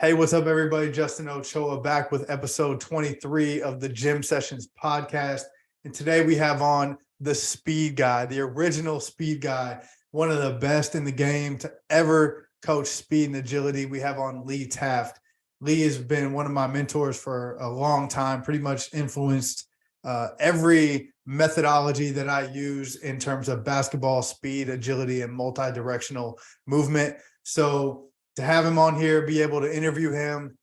Hey, what's up, everybody? Justin Ochoa back with episode 23 of the Gym Sessions podcast. And today we have on the speed guy, the original speed guy, one of the best in the game to ever coach speed and agility. We have on Lee Taft. Lee has been one of my mentors for a long time, pretty much influenced every methodology that I use in terms of basketball speed, agility, and multi-directional movement. So to have him on here, be able to interview him,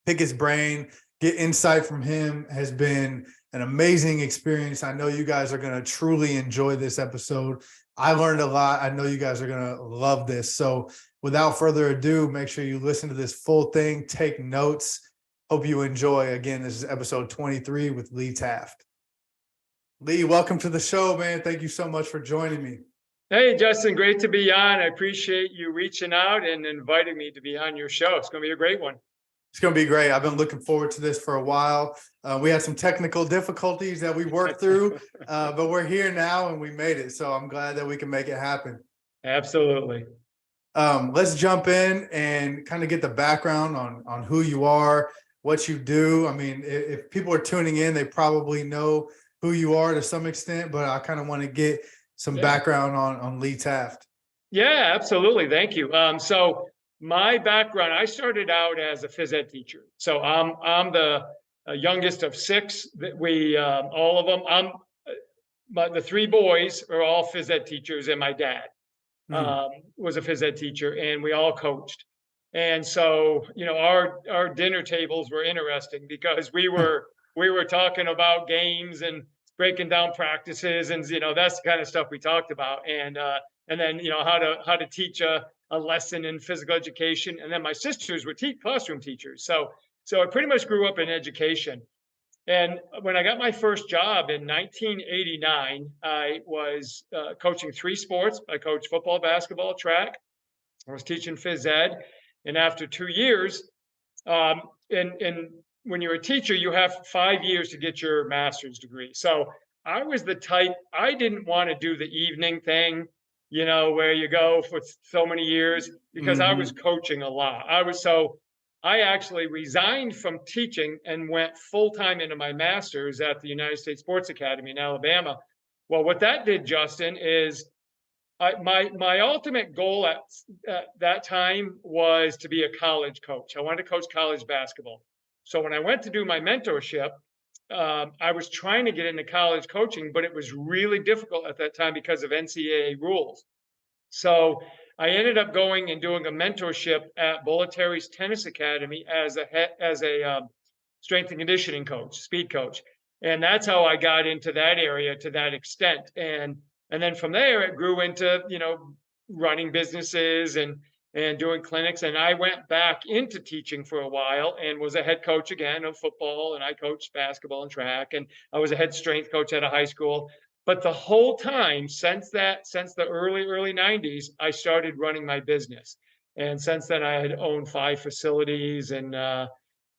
pick his brain, get insight from him has been an amazing experience. I know you guys are going to truly enjoy this episode. I learned a lot. I know you guys are going to love this. So without further ado, make sure you listen to this full thing, take notes. Hope you enjoy. Again, this is episode 23 with Lee Taft. Lee, welcome to the show, man. Thank you so much for joining me. Hey, Justin, great to be on. I appreciate you reaching out and inviting me to be on your show. It's going to be a great one. It's going to be great. I've been looking forward to this for a while. We had some technical difficulties that we worked through, but we're here now and we made it. So I'm glad that we can make it happen. Absolutely. Let's jump in and kind of get the background on who you are, what you do. I mean, if people are tuning in, they probably know who you are to some extent, but I kind of want to get some background on Lee Taft. Yeah, absolutely. Thank you. So my background, I started out as a phys ed teacher. So I'm the youngest of six. That we all of them. The three boys are all phys ed teachers, and my dad was a phys ed teacher, and we all coached. And so, you know, our dinner tables were interesting because we were talking about games and breaking down practices, and you know, that's the kind of stuff we talked about, and then, you know, how to teach a lesson in physical education. And then my sisters were classroom teachers, so I pretty much grew up in education. And when I got my first job in 1989, I was coaching three sports. I coached football, basketball, track. I was teaching phys ed, and after 2 years, and when you're a teacher, you have 5 years to get your master's degree. So I was the type, I didn't want to do the evening thing, you know, where you go for so many years, because I was coaching a lot. I actually resigned from teaching and went full-time into my master's at the United States Sports Academy in Alabama. Well, what that did, Justin, is my ultimate goal at that time was to be a college coach. I wanted to coach college basketball. So when I went to do my mentorship, I was trying to get into college coaching, but it was really difficult at that time because of NCAA rules. So I ended up going and doing a mentorship at Bolletari's Tennis Academy as a strength and conditioning coach, speed coach. And that's how I got into that area to that extent. And then from there, it grew into, you know, running businesses and doing clinics. And I went back into teaching for a while and was a head coach again of football. And I coached basketball and track. And I was a head strength coach at a high school. But the whole time since the early 90s, I started running my business. And since then, I had owned 5 facilities. And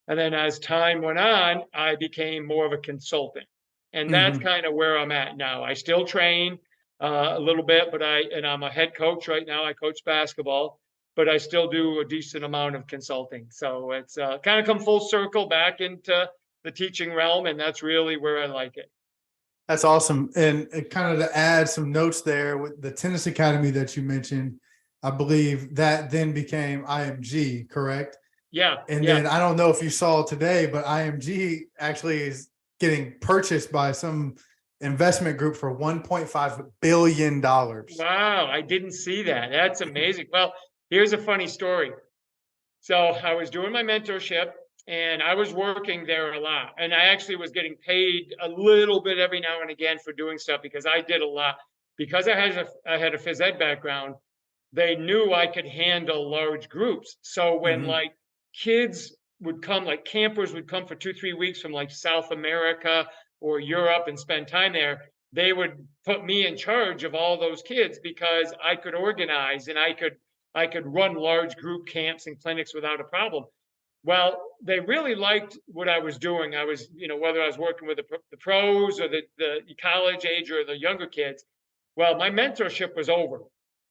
then as time went on, I became more of a consultant. And that's kind of where I'm at now. I still train a little bit, but I'm a head coach right now. I coach basketball, but I still do a decent amount of consulting. So it's kind of come full circle back into the teaching realm, and that's really where I like it. That's awesome. And kind of to add some notes there with the tennis academy that you mentioned, I believe that then became IMG, correct? Yeah. And then I don't know if you saw today, but IMG actually is getting purchased by some investment group for $1.5 billion. Wow, I didn't see that. That's amazing. Well, here's a funny story. So I was doing my mentorship and I was working there a lot. And I actually was getting paid a little bit every now and again for doing stuff because I did a lot. Because I had a phys ed background, they knew I could handle large groups. So when like kids would come, like campers would come for 2-3 weeks from like South America or Europe and spend time there, they would put me in charge of all those kids because I could organize and I could run large group camps and clinics without a problem. Well, they really liked what I was doing. I was, you know, whether I was working with the pros or the college age or the younger kids. Well, my mentorship was over.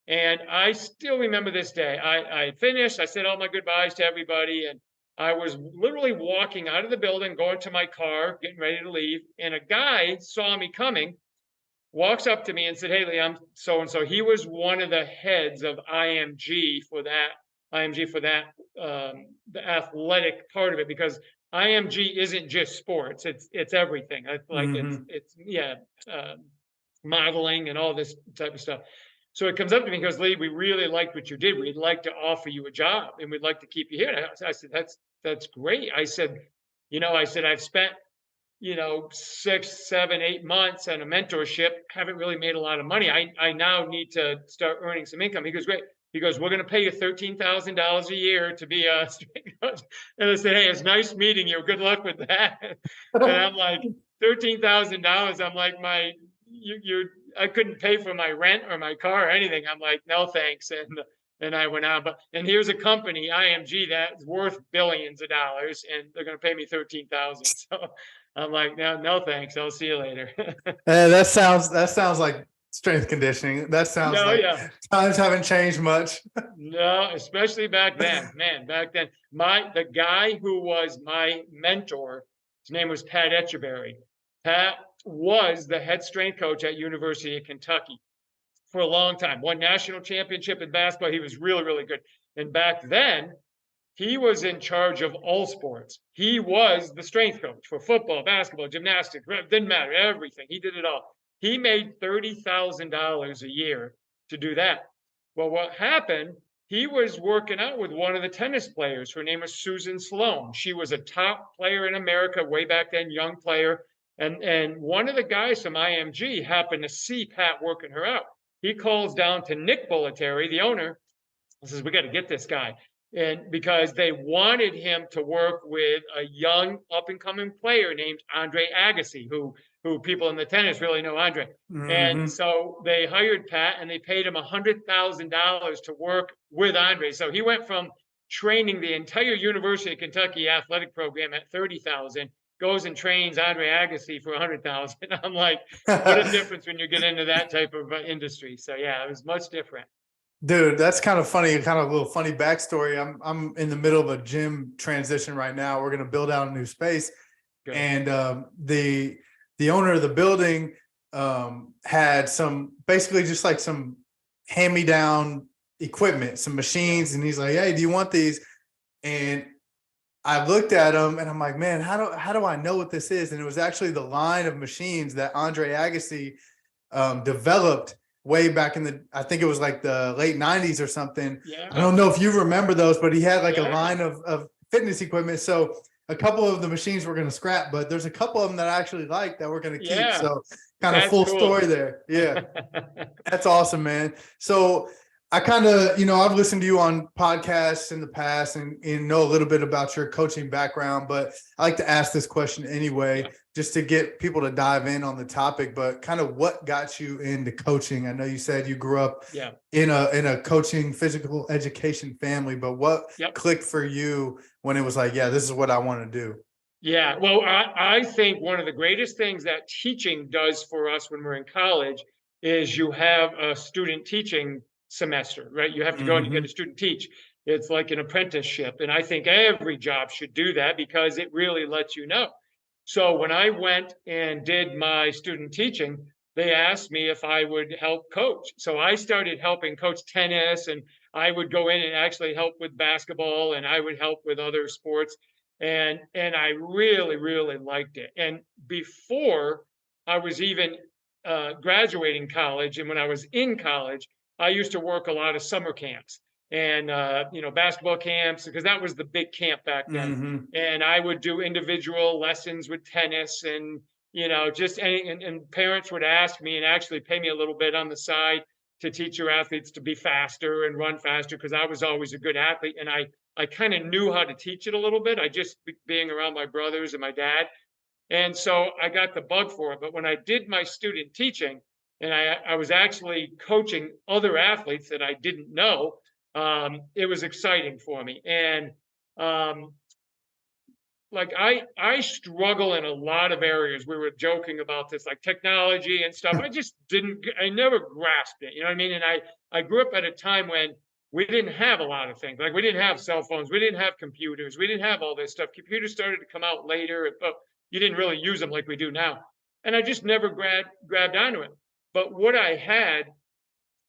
And I still remember this day. I finished, I said all my goodbyes to everybody, and I was literally walking out of the building, going to my car, getting ready to leave. And a guy saw me coming, walks up to me and said, "Hey, Lee, I'm so and so." He was one of the heads of IMG for that, the athletic part of it, because IMG isn't just sports; it's everything. It's yeah, modeling and all this type of stuff. So it comes up to me and goes, "Lee, we really liked what you did. We'd like to offer you a job, and we'd like to keep you here." And I said, "That's great." I said, "I've spent 6, 7, 8 months on a mentorship, haven't really made a lot of money. I now need to start earning some income." He goes, "Great." He goes, "We're going to pay you $13,000 a year to be a strength coach." And I said, "Hey, it's nice meeting you. Good luck with that." And I'm like, $13,000. I'm like, I couldn't pay for my rent or my car or anything. I'm like, "No, thanks." And I went on. And here's a company, IMG, that's worth billions of dollars, and they're going to pay me 13,000. So I'm like, "No, thanks. I'll see you later." That sounds like strength conditioning. That sounds No, like yeah. times haven't changed much. No, especially back then, man, back then. The guy who was my mentor, his name was Pat Etcheberry. Pat was the head strength coach at University of Kentucky for a long time. Won national championship in basketball. He was really, really good. And back then, he was in charge of all sports. He was the strength coach for football, basketball, gymnastics, didn't matter, everything. He did it all. He made $30,000 a year to do that. Well, what happened, he was working out with one of the tennis players. Her name was Susan Sloan. She was a top player in America way back then, young player. And one of the guys from IMG happened to see Pat working her out. He calls down to Nick Bollettieri, the owner, and says, "We got to get this guy." And because they wanted him to work with a young up and coming player named Andre Agassi, who people in the tennis really know Andre. And so they hired Pat, and they paid him $100,000 to work with Andre. So he went from training the entire University of Kentucky athletic program at 30,000, goes and trains Andre Agassi for 100,000. I'm like, what a difference when you get into that type of industry. So yeah, it was much different. Dude, that's kind of funny, kind of a little funny backstory. I'm in the middle of a gym transition right now. We're going to build out a new space. Good. And the owner of the building had some, basically just like some hand-me-down equipment, some machines, and he's like, "Hey, do you want these?" And I looked at them and I'm like, "Man, how do I know what this is?" And it was actually the line of machines that Andre Agassi developed way back in I think it was like the late 90s or something. Yeah. I don't know if you remember those, but he had like a Yeah. line of fitness equipment. So a couple of the machines we're going to scrap, but there's a couple of them that I actually like that we're going to keep. Yeah. So kind of That's full cool. story there. Yeah. That's awesome, man. So I kind of, I've listened to you on podcasts in the past and know a little bit about your coaching background, but I like to ask this question anyway, just to get people to dive in on the topic. But kind of what got you into coaching? I know you said you grew up in a coaching physical education family, but what clicked for you when it was like, yeah, this is what I want to do? Yeah, well, I think one of the greatest things that teaching does for us when we're in college is you have a student teaching semester, right? You have to go and you get a student teach. It's like an apprenticeship. And I think every job should do that because it really lets you know. So when I went and did my student teaching, they asked me if I would help coach. So I started helping coach tennis, and I would go in and actually help with basketball, and I would help with other sports. And I really, really liked it. And before I was even graduating college, and when I was in college, I used to work a lot of summer camps and basketball camps, because that was the big camp back then. And I would do individual lessons with tennis, and just and parents would ask me and actually pay me a little bit on the side to teach your athletes to be faster and run faster, because I was always a good athlete, and I kind of knew how to teach it a little bit. I just being around my brothers and my dad. And so I got the bug for it. But when I did my student teaching, and I was actually coaching other athletes that I didn't know, it was exciting for me. And like I struggle in a lot of areas. We were joking about this, like technology and stuff. I never grasped it. You know what I mean? And I grew up at a time when we didn't have a lot of things. Like we didn't have cell phones, we didn't have computers, we didn't have all this stuff. Computers started to come out later, but you didn't really use them like we do now. And I just never grabbed onto it. But what I had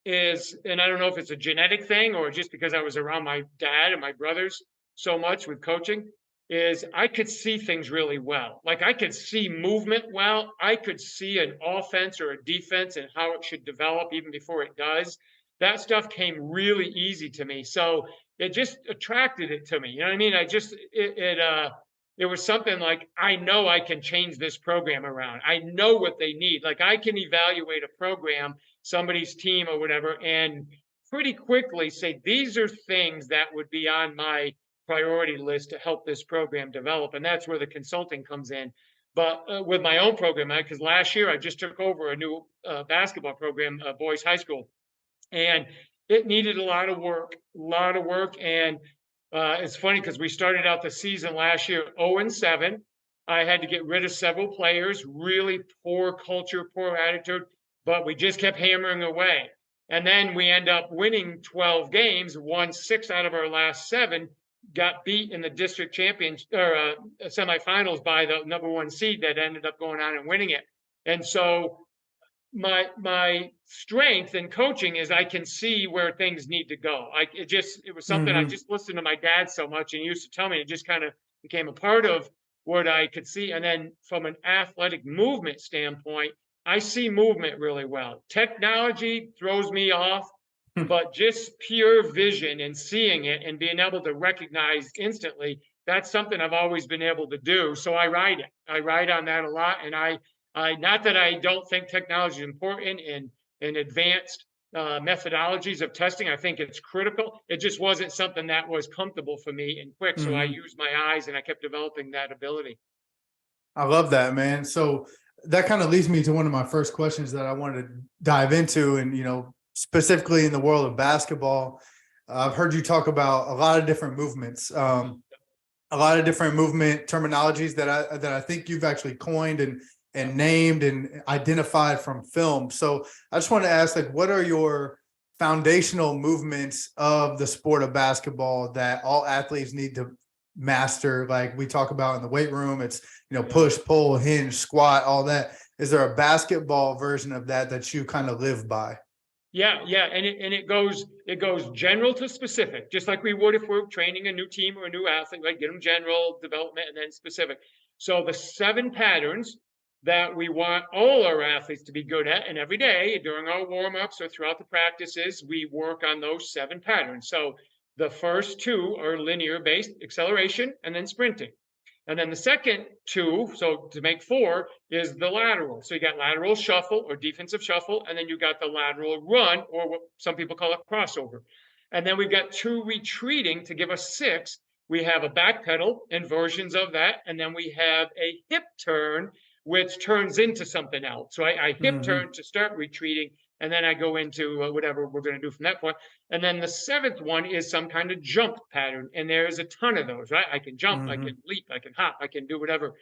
is, and I don't know if it's a genetic thing or just because I was around my dad and my brothers so much with coaching, is I could see things really well. Like I could see movement well. I could see an offense or a defense and how it should develop even before it does. That stuff came really easy to me. So it just attracted it to me. You know what I mean? It was something like, I know I can change this program around. I know what they need. Like I can evaluate a program, somebody's team or whatever, and pretty quickly say, these are things that would be on my priority list to help this program develop. And that's where the consulting comes in. But with my own program, because last year I just took over a new basketball program, boys high school, and it needed a lot of work. And it's funny because we started out the season last year 0-7. I had to get rid of several players, really poor culture, poor attitude, but we just kept hammering away. And then we end up winning 12 games, won 6 out of our last 7, got beat in the district championship or semifinals by the number 1 seed that ended up going on and winning it. And so my strength in coaching is I can see where things need to go. It was something I just listened to my dad so much and he used to tell me. It just kind of became a part of what I could see. And then from an athletic movement standpoint, I see movement really well. Technology throws me off, but just pure vision and seeing it and being able to recognize instantly, that's something I've always been able to do. So I ride it. I ride on that a lot. And not that I don't think technology is important in advanced methodologies of testing. I think it's critical. It just wasn't something that was comfortable for me and quick. So I used my eyes and I kept developing that ability. I love that, man. So that kind of leads me to one of my first questions that I wanted to dive into. And, specifically in the world of basketball, I've heard you talk about a lot of different movements, a lot of different movement terminologies that I think you've actually coined and named and identified from film. So I just want to ask, like, what are your foundational movements of the sport of basketball that all athletes need to master? Like we talk about in the weight room, it's, push, pull, hinge, squat, all that. Is there a basketball version of that you kind of live by? Yeah. And it goes general to specific, just like we would if we're training a new team or a new athlete, right? Get them general development and then specific. So the 7 patterns that we want all our athletes to be good at, and every day during our warm-ups or throughout the practices, we work on those 7 patterns. So the first 2 are linear based, acceleration and then sprinting. And then the second 2, so to make 4, is the lateral. So you got lateral shuffle or defensive shuffle, and then you got the lateral run, or what some people call it crossover. And then we've got 2 retreating to give us 6. We have a back pedal and versions of that, and then we have a hip turn, which turns into something else. So I hip turn to start retreating, and then I go into whatever we're going to do from that point. And then the 7th one is some kind of jump pattern. And there's a ton of those, right? I can jump, I can leap, I can hop, I can do whatever.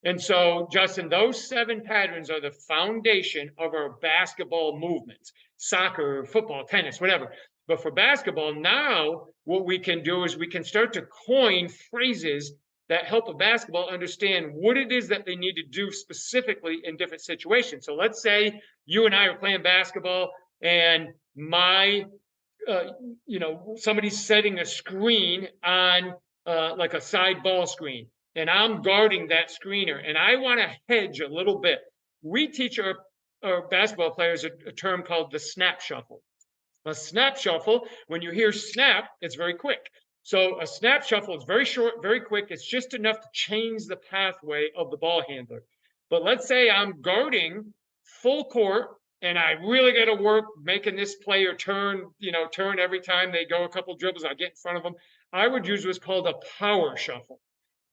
And so, Justin, those 7 patterns are the foundation of our basketball movements, soccer, football, tennis, whatever. But for basketball, now what we can do is we can start to coin phrases that help a basketball understand what it is that they need to do specifically in different situations. So let's say you and I are playing basketball and somebody's setting a screen on like a side ball screen, and I'm guarding that screener and I want to hedge a little bit. We teach our basketball players a term called the snap shuffle. A snap shuffle, when you hear snap, it's very quick. So a snap shuffle is very short, very quick. It's just enough to change the pathway of the ball handler. But let's say I'm guarding full court and I really got to work making this player turn every time they go a couple dribbles. I get in front of them. I would use what's called a power shuffle.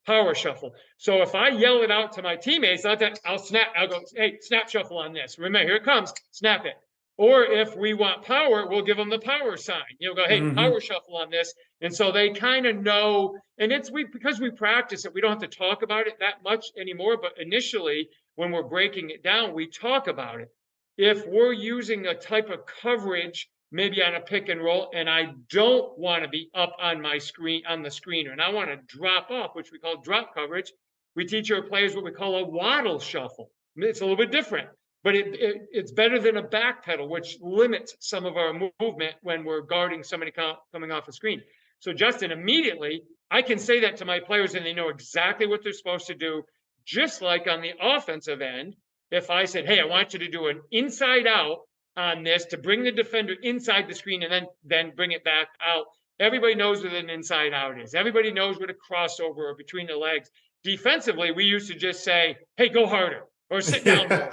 Power shuffle. So if I yell it out to my teammates, I'll snap. I'll go, hey, snap shuffle on this. Remember, here it comes. Snap it. Or if we want power, we'll give them the power sign. Go, hey, power shuffle on this. And so they kind of know, and because we practice it, we don't have to talk about it that much anymore. But initially, when we're breaking it down, we talk about it. If we're using a type of coverage, maybe on a pick and roll, and I don't want to be up on my screen, on the screener, and I want to drop up, which we call drop coverage, we teach our players what we call a waddle shuffle. It's a little bit different, but it's better than a back pedal, which limits some of our movement when we're guarding somebody coming off a screen. So Justin, immediately, I can say that to my players and they know exactly what they're supposed to do. Just like on the offensive end, if I said, hey, I want you to do an inside out on this to bring the defender inside the screen and then bring it back out. Everybody knows what an inside out is. Everybody knows what a crossover or between the legs. Defensively, we used to just say, hey, go harder or sit down more,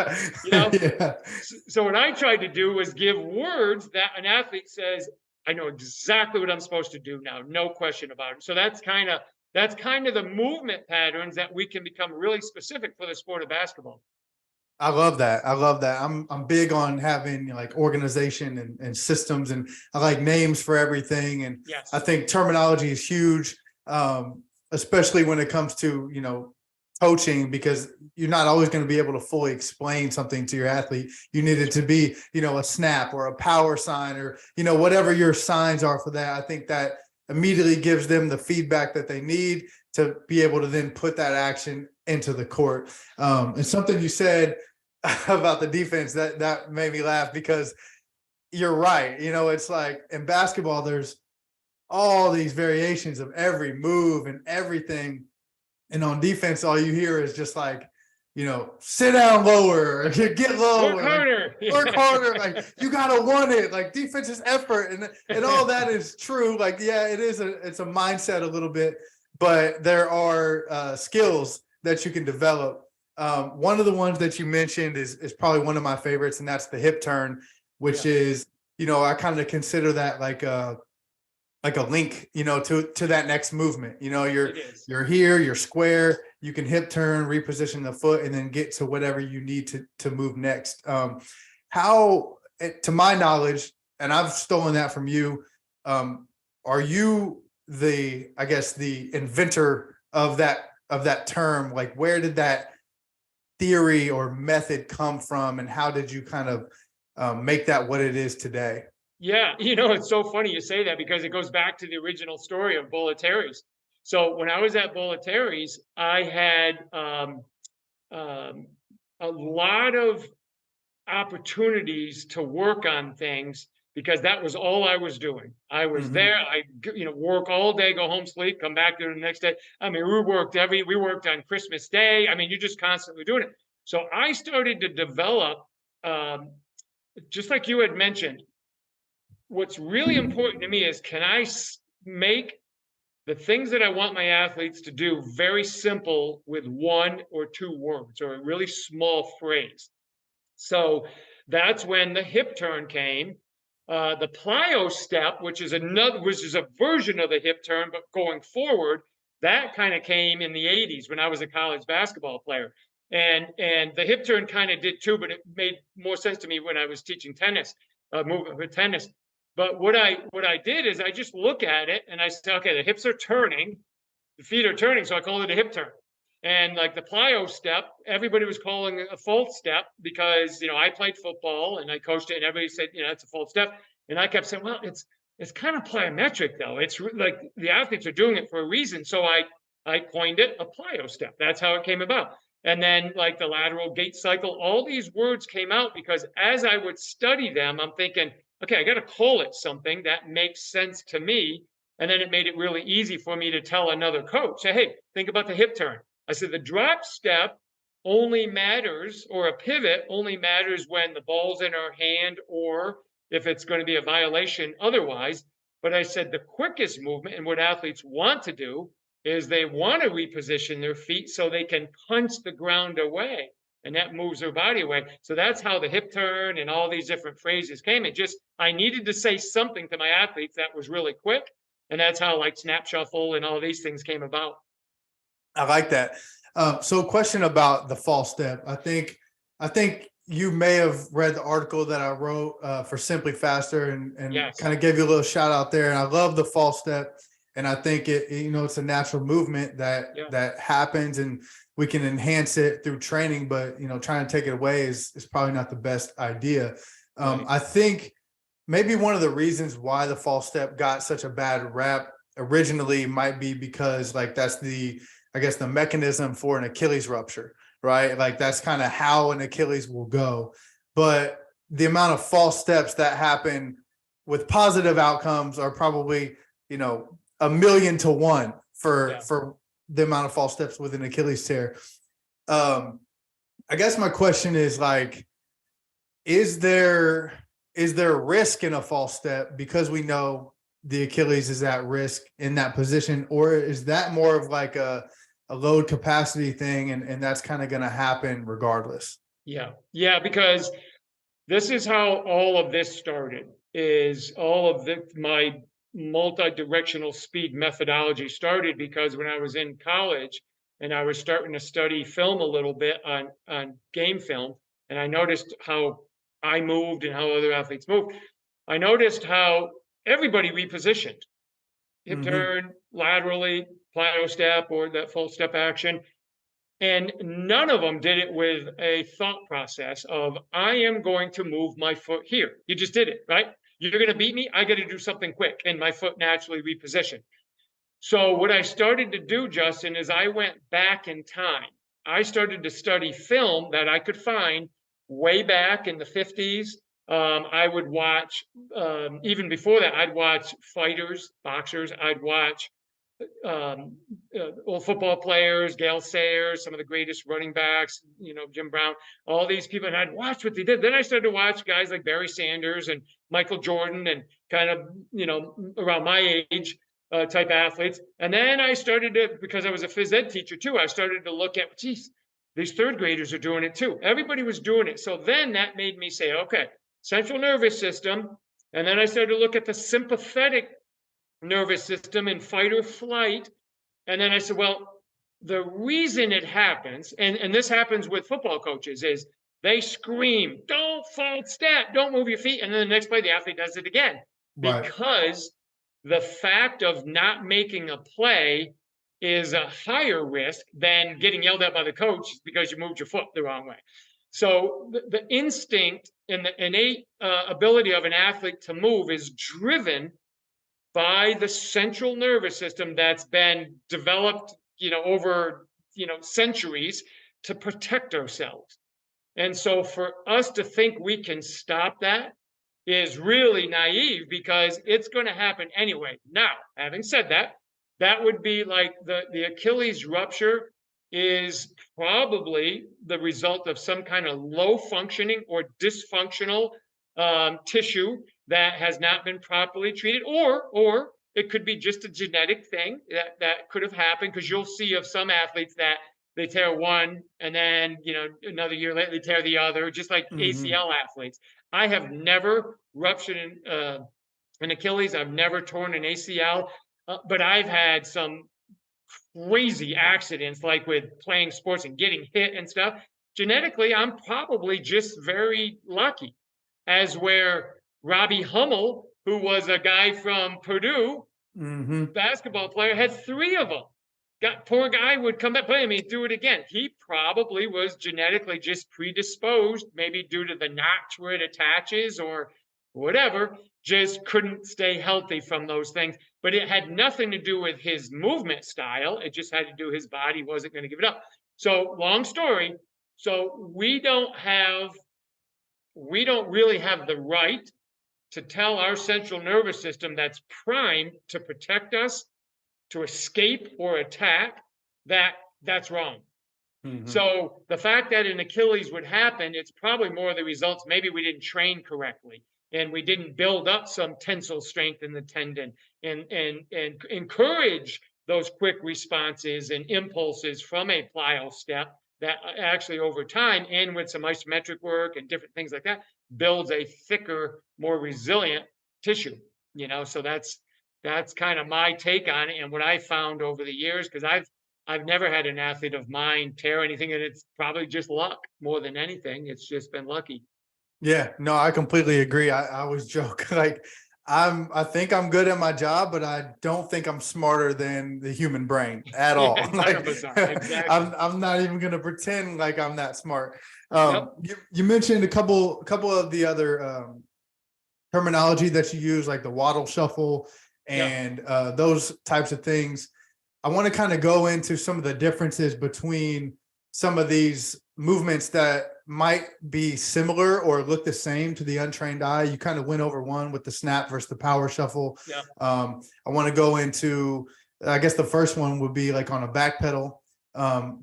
Yeah. So what I tried to do was give words that an athlete says, I know exactly what I'm supposed to do now, no question about it. So that's kind of the movement patterns that we can become really specific for the sport of basketball. I love that. I'm big on having like organization and systems, and I like names for everything. And yes. I think terminology is huge, especially when it comes to, coaching, because you're not always going to be able to fully explain something to your athlete. You need it to be, a snap or a power sign or, whatever your signs are for that. I think that immediately gives them the feedback that they need to be able to then put that action into the court. And something you said about the defense that made me laugh, because you're right. It's like in basketball, there's all these variations of every move and everything. And on defense, all you hear is just like, sit down lower, get lower, work harder, work harder. Like you gotta want it. Like defense is effort, and all that is true. Like yeah, it's a mindset a little bit, but there are skills that you can develop. One of the ones that you mentioned is probably one of my favorites, and that's the hip turn, which is I kind of consider that like a link, to that next movement. You're here, you're square, you can hip turn, reposition the foot, and then get to whatever you need to move next. How, to my knowledge, and I've stolen that from you, are you the inventor of that term? Like, where did that theory or method come from, and how did you kind of make that what it is today? Yeah, it's so funny you say that, because it goes back to the original story of Bolletari's. So when I was at Bolletari's, I had a lot of opportunities to work on things, because that was all I was doing. I was there. I work all day, go home, sleep, come back there the next day. I mean, we worked on Christmas Day. I mean, you're just constantly doing it. So I started to develop, just like you had mentioned, what's really important to me is, can I make the things that I want my athletes to do very simple with one or two words or a really small phrase? So that's when the hip turn came. The plyo step, which is a version of the hip turn, but going forward, that kind of came in the 80s when I was a college basketball player. And the hip turn kind of did too, but it made more sense to me when I was teaching tennis, movement for tennis. But what I did is I just look at it and I say, okay, the hips are turning, the feet are turning, so I call it a hip turn. And like the plyo step, everybody was calling it a false step, because I played football and I coached it, and everybody said, it's a false step. And I kept saying, well, it's kind of plyometric though. It's like the athletes are doing it for a reason. So I coined it a plyo step. That's how it came about. And then like the lateral gait cycle, all these words came out because as I would study them, I'm thinking, okay, I got to call it something that makes sense to me. And then it made it really easy for me to tell another coach, say, hey, think about the hip turn. I said, the drop step only matters, or a pivot only matters when the ball's in our hand, or if it's going to be a violation otherwise. But I said, the quickest movement and what athletes want to do is they want to reposition their feet so they can punch the ground away. And that moves their body away. So that's how the hip turn and all these different phrases came. I needed to say something to my athletes that was really quick. And that's how like snap shuffle and all these things came about. I like that. So a question about the false step. I think, you may have read the article that I wrote for Simply Faster, and Yes. kind of gave you a little shout out there. And I love the false step, and I think it's a natural movement that happens, and we can enhance it through training. But trying to take it away is probably not the best idea. Right. I think maybe one of the reasons why the false step got such a bad rap originally might be because that's the mechanism for an Achilles rupture, right? Like that's kind of how an Achilles will go. But the amount of false steps that happen with positive outcomes are probably, 1,000,000 to 1 for the amount of false steps with an Achilles tear. I guess my question is is there risk in a false step because we know the Achilles is at risk in that position, or is that more of a load capacity thing, and that's kind of going to happen regardless? Yeah, because this is how all of this started. Is all of my multi-directional speed methodology started because when I was in college and I was starting to study film a little bit on game film, and I noticed how I moved and how other athletes moved. I noticed how everybody repositioned, hip turn, laterally, plyo step, or that full step action. And none of them did it with a thought process of, I am going to move my foot here. You just did it, right? You're going to beat me. I got to do something quick. And my foot naturally repositioned. So what I started to do, Justin, is I went back in time. I started to study film that I could find way back in the 50s. I would watch, even before that, I'd watch fighters, boxers. I'd watch old football players, Gale Sayers, some of the greatest running backs, Jim Brown, all these people, and I'd watch what they did. Then I started to watch guys like Barry Sanders and Michael Jordan and kind of, around my age type athletes. And then I started to, because I was a phys ed teacher too, I started to look at, geez, these third graders are doing it too. Everybody was doing it. So then that made me say, okay, central nervous system. And then I started to look at the sympathetic nervous system in fight or flight. And then I said, well, the reason it happens, and this happens with football coaches, is they scream, don't false step, don't move your feet. And then the next play, the athlete does it again. Right. Because the fact of not making a play is a higher risk than getting yelled at by the coach because you moved your foot the wrong way. So the instinct and the innate ability of an athlete to move is driven by the central nervous system that's been developed, over, centuries to protect ourselves. And so for us to think we can stop that is really naive because it's going to happen anyway. Now, having said that, that would be like the Achilles rupture is probably the result of some kind of low functioning or dysfunctional tissue that has not been properly treated, or it could be just a genetic thing that could have happened, because you'll see of some athletes that they tear one and then another year later they tear the other, just like ACL athletes. I have never ruptured an Achilles. I've never torn an ACL, but I've had some crazy accidents, like with playing sports and getting hit and stuff. Genetically, I'm probably just very lucky, as where Robbie Hummel, who was a guy from Purdue, basketball player, had 3 of them. Poor guy would come back, play him, he'd do it again. He probably was genetically just predisposed, maybe due to the notch where it attaches or whatever, just couldn't stay healthy from those things. But it had nothing to do with his movement style. It just had to do his body wasn't going to give it up. So long story. So we don't really have the right to tell our central nervous system that's primed to protect us, to escape or attack, that's wrong. So the fact that an Achilles would happen, it's probably more of the results. Maybe we didn't train correctly and we didn't build up some tensile strength in the tendon and encourage those quick responses and impulses from a plyo step that actually over time, and with some isometric work and different things like that, builds a thicker, more resilient tissue. So that's kind of my take on it and what I found over the years, because I've never had an athlete of mine tear anything, and it's probably just luck more than anything. It's just been lucky. Yeah, no, I completely agree. I always joke like I think I'm good at my job, but I don't think I'm smarter than the human brain at all. Like 100%. Exactly. I'm not even gonna pretend like I'm that smart. Yep. You mentioned a couple of the other terminology that you use, like the waddle shuffle Yep. and those types of things. I want to kind of go into some of the differences between some of these movements that might be similar or look the same to the untrained eye. You kind of went over one with the snap versus the power shuffle. Yep. I want to go into, I guess the first one would be like on a back pedal,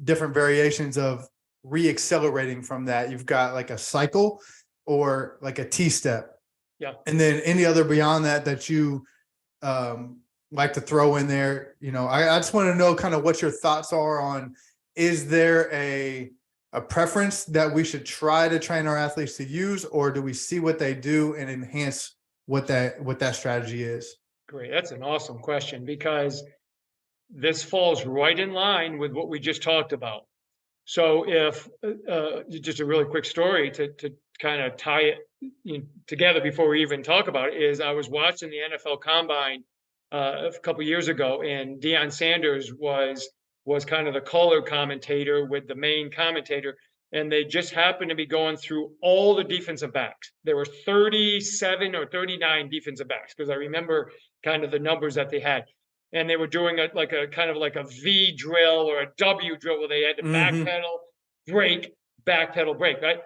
different variations of re-accelerating from that. You've got like a cycle or like a T-step. Yeah. And then any other beyond that that you like to throw in there. I just want to know kind of what your thoughts are on, is there a preference that we should try to train our athletes to use, or do we see what they do and enhance what that strategy is? Great. That's an awesome question, because this falls right in line with what we just talked about. So if just a really quick story to kind of tie it together before we even talk about it, is I was watching the NFL Combine a couple years ago, and Deion Sanders was kind of the color commentator with the main commentator, and they just happened to be going through all the defensive backs. There were 37 or 39 defensive backs, because I remember kind of the numbers that they had. And they were doing a kind of like a V drill or a W drill where they had to backpedal, brake, backpedal, brake, right?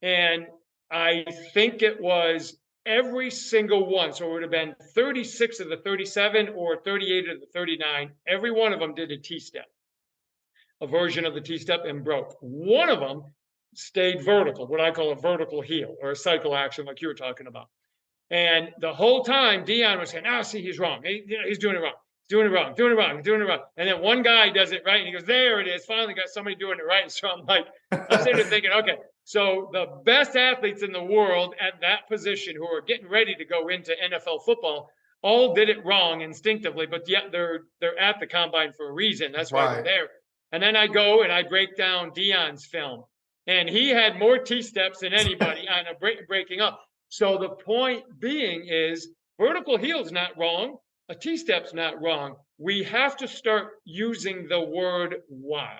And I think it was every single one. So it would have been 36 of the 37 or 38 of the 39. Every one of them did a T-step, a version of the T-step, and broke. One of them stayed vertical, what I call a vertical heel or a cycle action, like you were talking about. And the whole time, Deion was saying, see, he's wrong. He's doing it wrong. Doing it wrong, doing it wrong, doing it wrong. And then one guy does it right, and he goes, there it is. Finally got somebody doing it right. So I'm like, I'm sitting there thinking, okay, so the best athletes in the world at that position who are getting ready to go into NFL football all did it wrong instinctively, but yet they're at the combine for a reason. That's why they're there. And then I go and I break down Deion's film, and he had more T-steps than anybody on a breaking up. So the point being is, vertical heel is not wrong. A T-step's not wrong. We have to start using the word why.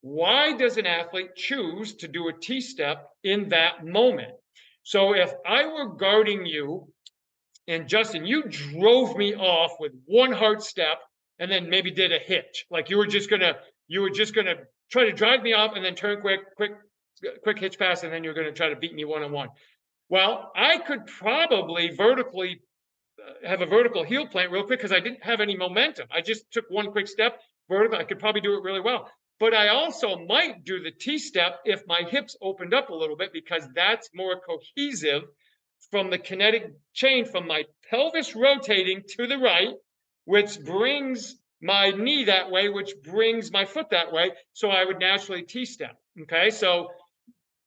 Why does an athlete choose to do a T-step in that moment? So if I were guarding you, and Justin, you drove me off with one hard step and then maybe did a hitch, like you were just gonna try to drive me off and then turn quick hitch pass, and then you're gonna try to beat me one-on-one. Well, I could probably vertically have a vertical heel plant real quick, because I didn't have any momentum. I just took one quick step vertical. I could probably do it really well. But I also might do the T-step if my hips opened up a little bit, because that's more cohesive from the kinetic chain from my pelvis rotating to the right, which brings my knee that way, which brings my foot that way. So I would naturally T-step. Okay, so,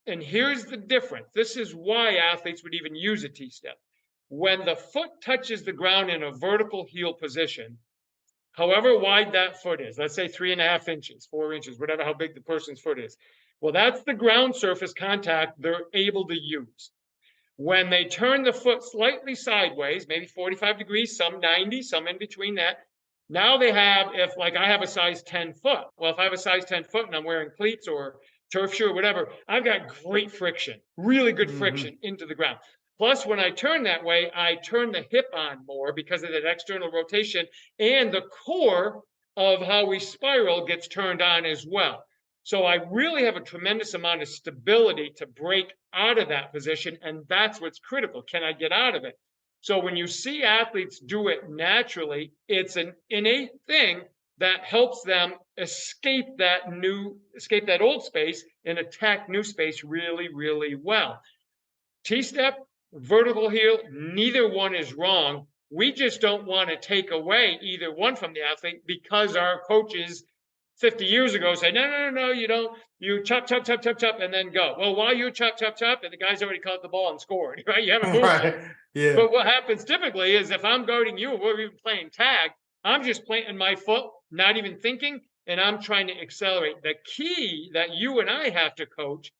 and here's the difference. This is why athletes would even use a T-step. When the foot touches the ground in a vertical heel position, however wide that foot is, let's say 3.5 inches, 4 inches, whatever, how big the person's foot is. Well, that's the ground surface contact they're able to use. When they turn the foot slightly sideways, maybe 45 degrees, some 90, some in between that, now they have, if like I have a size 10 foot, well, if I have a size 10 foot and I'm wearing cleats or turf shoe or whatever, I've got great friction, really good friction into the ground. Plus, when I turn that way, I turn the hip on more because of that external rotation, and the core of how we spiral gets turned on as well. So I really have a tremendous amount of stability to break out of that position, and that's what's critical. Can I get out of it? So when you see athletes do it naturally, it's an innate thing that helps them escape that old space and attack new space really, really well. T-step, vertical heel, neither one is wrong. We just don't want to take away either one from the athlete, because our coaches 50 years ago said, no, you don't. You chop, and then go. Well, while you chop, and the guy's already caught the ball and scored, right? You haven't moved yet. Yeah. But what happens typically is, if I'm guarding you, or we're even playing tag, I'm just planting my foot, not even thinking, and I'm trying to accelerate. The key that you and I have to coach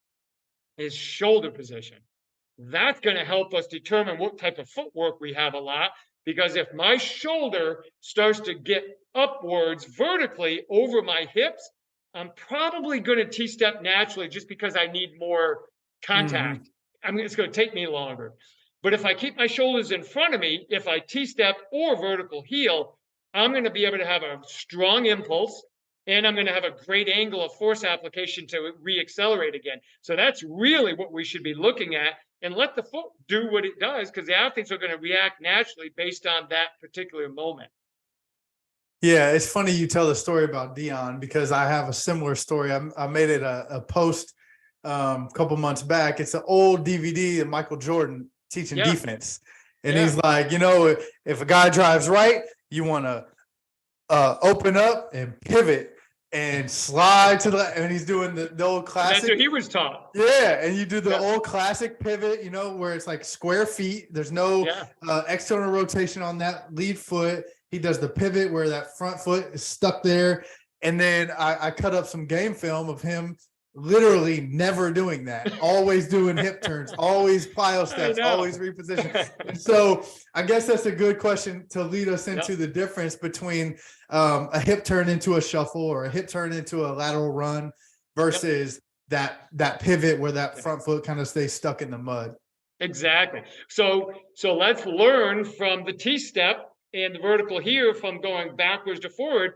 is shoulder position. That's going to help us determine what type of footwork we have a lot. Because if my shoulder starts to get upwards vertically over my hips, I'm probably going to T-step naturally just because I need more contact. I mean, it's going to take me longer. But if I keep my shoulders in front of me, if I T-step or vertical heel, I'm going to be able to have a strong impulse, and I'm going to have a great angle of force application to re-accelerate again. So that's really what we should be looking at, and let the foot do what it does, because the athletes are going to react naturally based on that particular moment. Yeah, it's funny you tell the story about Dion, because I have a similar story. I made it a post a couple months back. It's an old DVD of Michael Jordan teaching defense. And he's like, you know, if a guy drives right, you want to open up and pivot and slide to the, and he's doing the old classic. That's what he was taught. Yeah, and you do the old classic pivot, you know, where it's like square feet. There's no external rotation on that lead foot. He does the pivot where that front foot is stuck there. And then I cut up some game film of him literally never doing that, always doing hip turns, always plyo steps, always reposition. And so I guess that's a good question to lead us into the difference between a hip turn into a shuffle or a hip turn into a lateral run versus that pivot where that front foot kind of stays stuck in the mud. Exactly. So let's learn from the T-step and the vertical here from going backwards to forward.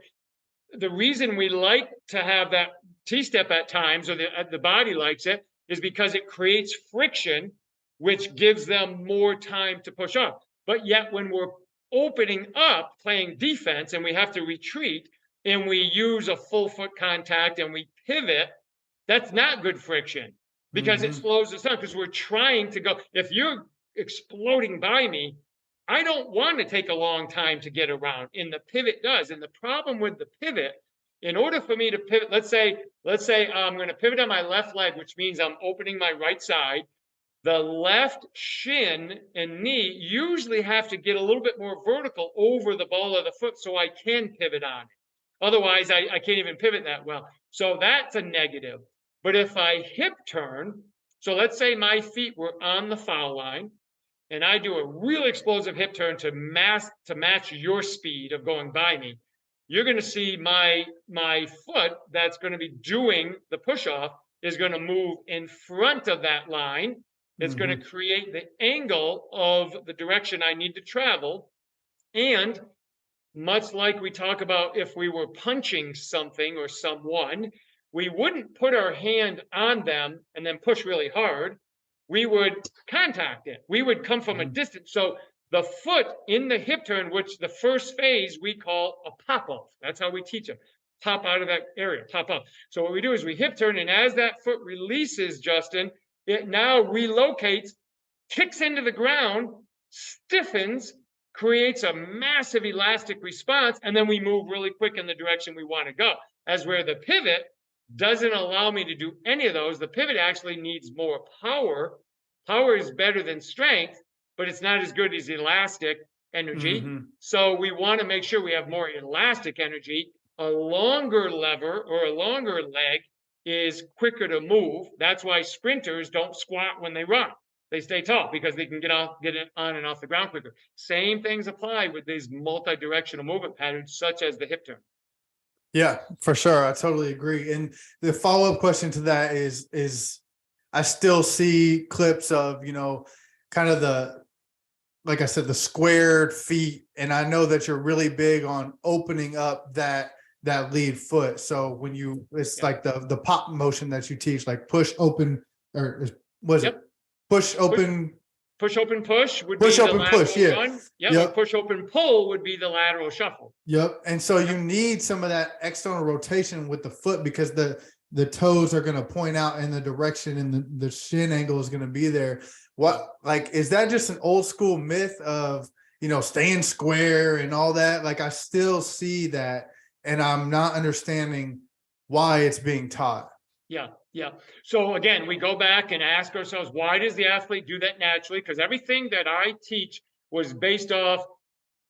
The reason we like to have that T-step at times, or the body likes it, is because it creates friction, which gives them more time to push up. But yet when we're opening up, playing defense, and we have to retreat, and we use a full foot contact and we pivot, that's not good friction, because it slows us down, because we're trying to go. If you're exploding by me, I don't want to take a long time to get around, and the pivot does. And the problem with the pivot, in order for me to pivot, let's say I'm going to pivot on my left leg, which means I'm opening my right side. The left shin and knee usually have to get a little bit more vertical over the ball of the foot so I can pivot on it. Otherwise, I can't even pivot that well. So that's a negative. But if I hip turn, so let's say my feet were on the foul line, and I do a real explosive hip turn to match your speed of going by me, you're going to see my foot that's going to be doing the push-off is going to move in front of that line. It's going to create the angle of the direction I need to travel. And much like we talk about if we were punching something or someone, we wouldn't put our hand on them and then push really hard. We would contact it. We would come from a distance. So the foot in the hip turn, which the first phase we call a pop-off. That's how we teach them. Pop out of that area, pop up. So what we do is we hip turn, and as that foot releases, Justin, it now relocates, kicks into the ground, stiffens, creates a massive elastic response, and then we move really quick in the direction we want to go. As where the pivot doesn't allow me to do any of those. The pivot actually needs more power. Power is better than strength, but it's not as good as elastic energy. So we want to make sure we have more elastic energy. A longer lever or a longer leg is quicker to move. That's why sprinters don't squat when they run. They stay tall because they can get it on and off the ground quicker. Same things apply with these multi-directional movement patterns, such as the hip turn. Yeah, for sure. I totally agree. And the follow-up question to that is I still see clips of, you know, kind of like I said, the squared feet. And I know that you're really big on opening up that lead foot. So when it's like the pop motion that you teach, like push open, or was it push open? Push open push would be the lateral run. Push open pull would be the lateral shuffle. And so you need some of that external rotation with the foot, because the toes are going to point out in the direction, and the shin angle is going to be there. Is that just an old school myth of, you know, staying square and all that? Like, I still see that, and I'm not understanding why it's being taught. Yeah. So again, we go back and ask ourselves, why does the athlete do that naturally? Because everything that I teach was based off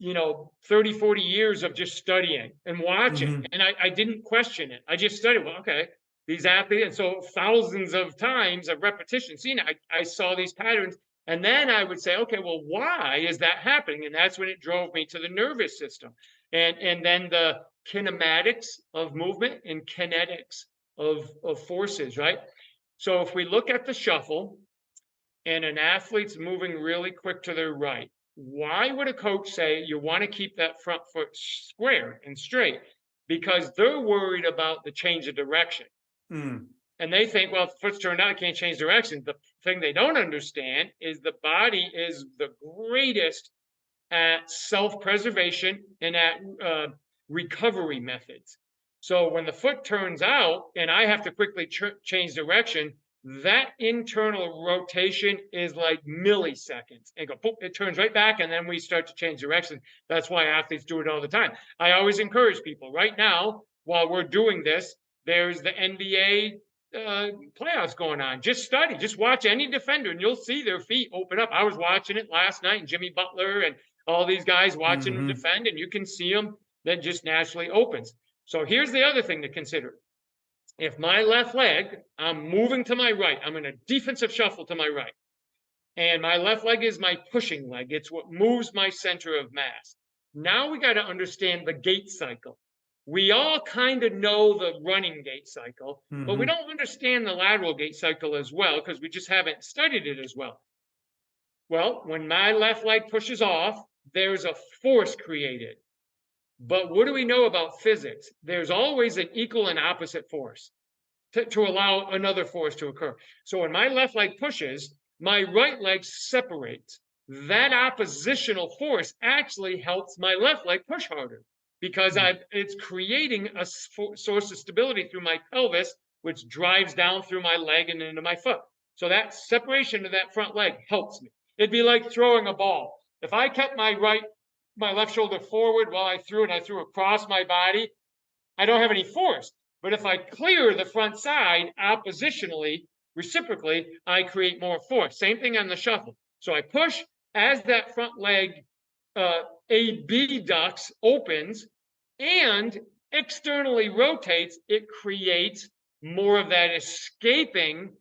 30, 40 years of just studying and watching. Mhm. And I didn't question it. I just studied, well, okay, these athletes. And so thousands of times of repetition, seeing it, I saw these patterns. And then I would say, okay, well, why is that happening? And that's when it drove me to the nervous system. And then the kinematics of movement and kinetics of forces, right? So if we look at the shuffle and an athlete's moving really quick to their right, why would a coach say you want to keep that front foot square and straight? Because they're worried about the change of direction. Mm. And they think, well, if the foot's turned out, I can't change direction. The thing they don't understand is the body is the greatest at self-preservation and at recovery methods. So when the foot turns out and I have to quickly change direction, that internal rotation is like milliseconds and go, boop, it turns right back. And then we start to change direction. That's why athletes do it all the time. I always encourage people right now, while we're doing this, there's the NBA playoffs going on. Just study, just watch any defender and you'll see their feet open up. I was watching it last night, and Jimmy Butler and all these guys watching them defend, and you can see them that just naturally opens. So here's the other thing to consider. If my left leg, I'm moving to my right, I'm in a defensive shuffle to my right, and my left leg is my pushing leg. It's what moves my center of mass. Now we got to understand the gait cycle. We all kind of know the running gait cycle, but we don't understand the lateral gait cycle as well because we just haven't studied it as well. Well, when my left leg pushes off, there's a force created. But what do we know about physics? There's always an equal and opposite force to allow another force to occur. So when my left leg pushes, my right leg separates. That oppositional force actually helps my left leg push harder because it's creating a source of stability through my pelvis, which drives down through my leg and into my foot. So that separation of that front leg helps me. It'd be like throwing a ball. If I kept my left shoulder forward while I threw, and I threw across my body, I don't have any force. But if I clear the front side oppositionally, reciprocally, I create more force. Same thing on the shuffle. So I push as that front leg abducts, opens, and externally rotates, it creates more of that escaping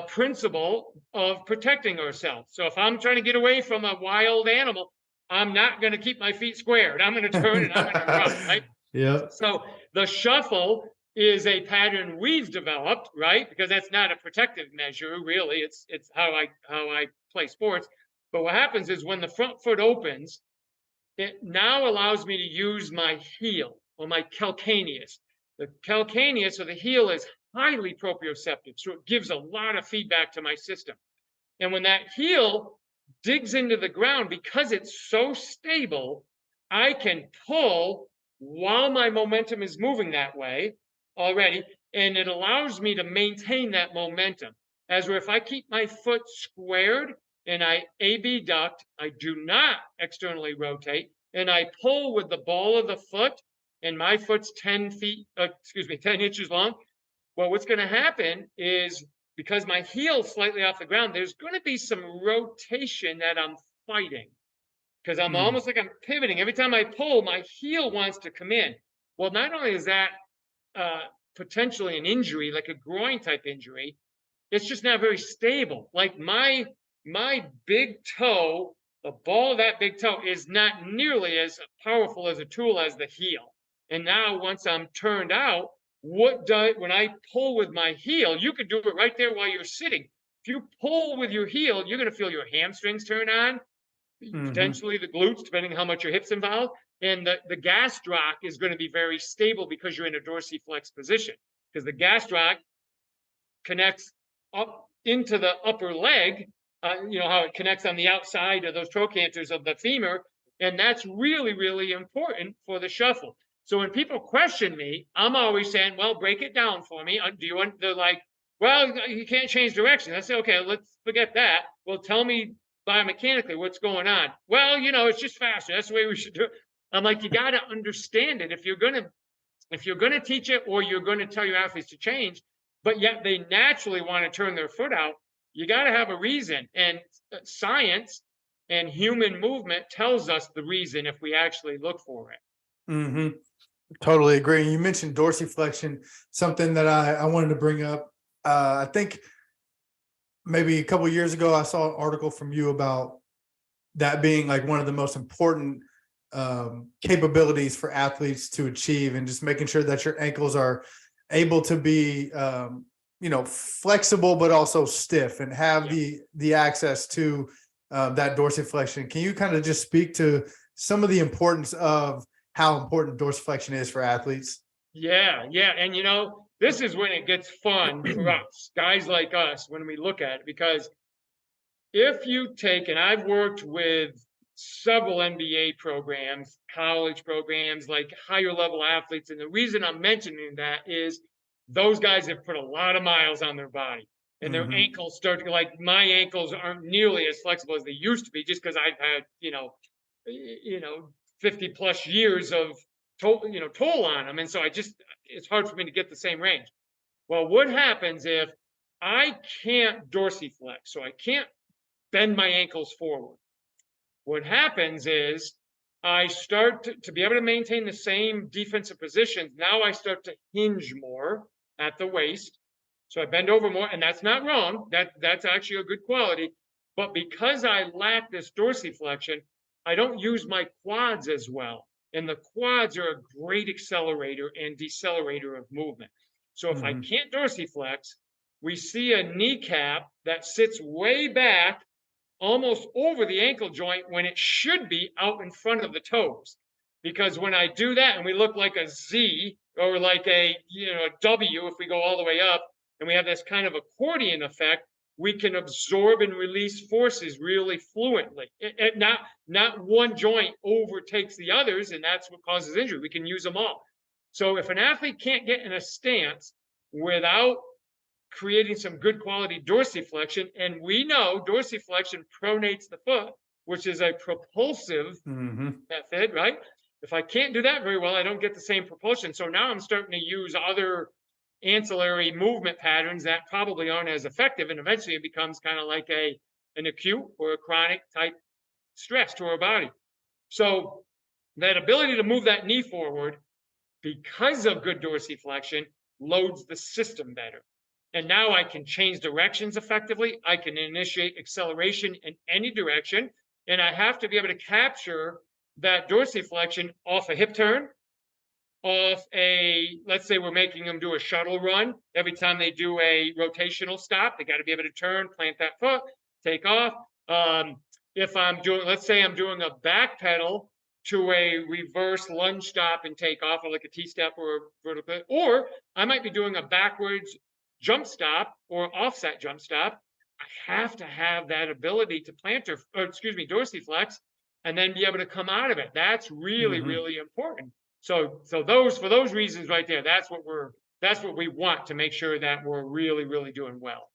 principle of protecting ourselves. So if I'm trying to get away from a wild animal, I'm not going to keep my feet squared. I'm going to turn and I'm going to run, right? Yeah. So the shuffle is a pattern we've developed, right? Because that's not a protective measure, really. It's how I play sports. But what happens is when the front foot opens, it now allows me to use my heel or my calcaneus. The calcaneus or the heel is highly proprioceptive, so it gives a lot of feedback to my system. And when that heel digs into the ground, because it's so stable, I can pull while my momentum is moving that way already, and it allows me to maintain that momentum. As where if I keep my foot squared and I abduct, I do not externally rotate, and I pull with the ball of the foot, and my foot's 10 inches long. Well, what's going to happen is because my heel's slightly off the ground, there's going to be some rotation that I'm fighting because I'm almost like I'm pivoting. Every time I pull, my heel wants to come in. Well, not only is that potentially an injury, like a groin type injury, it's just not very stable. Like my big toe, the ball of that big toe is not nearly as powerful as a tool as the heel. And now once I'm turned out, when I pull with my heel, you could do it right there while you're sitting. If you pull with your heel, you're going to feel your hamstrings turn on, potentially the glutes, depending on how much your hips involved. And the gastroc is going to be very stable because you're in a dorsiflex position. Because the gastroc connects up into the upper leg, how it connects on the outside of those trochanters of the femur. And that's really, really important for the shuffle. So when people question me, I'm always saying, well, break it down for me. They're like, well, you can't change direction. I say, okay, let's forget that. Well, tell me biomechanically what's going on. Well, it's just faster. That's the way we should do it. I'm like, you got to understand it. If you're going to teach it, or you're going to tell your athletes to change, but yet they naturally want to turn their foot out, you got to have a reason. And science And human movement tells us the reason if we actually look for it. Hmm. Totally agree. And you mentioned dorsiflexion, something that I wanted to bring up. I think maybe a couple of years ago, I saw an article from you about that being like one of the most important capabilities for athletes to achieve, and just making sure that your ankles are able to be, flexible, but also stiff, and have the access to that dorsiflexion. Can you kind of just speak to some of the importance of how important dorsiflexion is for athletes? Yeah, yeah. And this is when it gets fun for us, guys like us, when we look at it, because if you take, and I've worked with several NBA programs, college programs, like higher level athletes. And the reason I'm mentioning that is those guys have put a lot of miles on their body, and their Hmm. ankles start to, like, my ankles aren't nearly as flexible as they used to be, just because I've had, 50 plus years of toll on them. And so it's hard for me to get the same range. Well, what happens if I can't dorsiflex? So I can't bend my ankles forward. What happens is I start to be able to maintain the same defensive positions. Now I start to hinge more at the waist. So I bend over more, and that's not wrong. That's actually a good quality. But because I lack this dorsiflexion, I don't use my quads as well. And the quads are a great accelerator and decelerator of movement. So if I Hmm. can't dorsiflex, we see a kneecap that sits way back, almost over the ankle joint, when it should be out in front of the toes. Because when I do that and we look like a Z, or like a W, if we go all the way up, and we have this kind of accordion effect, we can absorb and release forces really fluently. Not one joint overtakes the others, and that's what causes injury. We can use them all. So if an athlete can't get in a stance without creating some good quality dorsiflexion, and we know dorsiflexion pronates the foot, which is a propulsive Hmm. method, right? If I can't do that very well, I don't get the same propulsion. So now I'm starting to use other ancillary movement patterns that probably aren't as effective, and eventually it becomes kind of like an acute or a chronic type stress to our body. So that ability to move that knee forward, because of good dorsiflexion, loads the system better. And now I can change directions effectively. I can initiate acceleration in any direction. And I have to be able to capture that dorsiflexion off a hip turn, off let's say we're making them do a shuttle run. Every time they do a rotational stop, they got to be able to turn, plant that foot, take off. If I'm doing, let's say I'm doing a back pedal to a reverse lunge stop and take off, or like a T-step or a vertical, or I might be doing a backwards jump stop or offset jump stop. I have to have that ability to dorsiflex, and then be able to come out of it. That's really, Hmm. really important. So for those reasons right there, that's what we want to make sure that we're really, really doing well.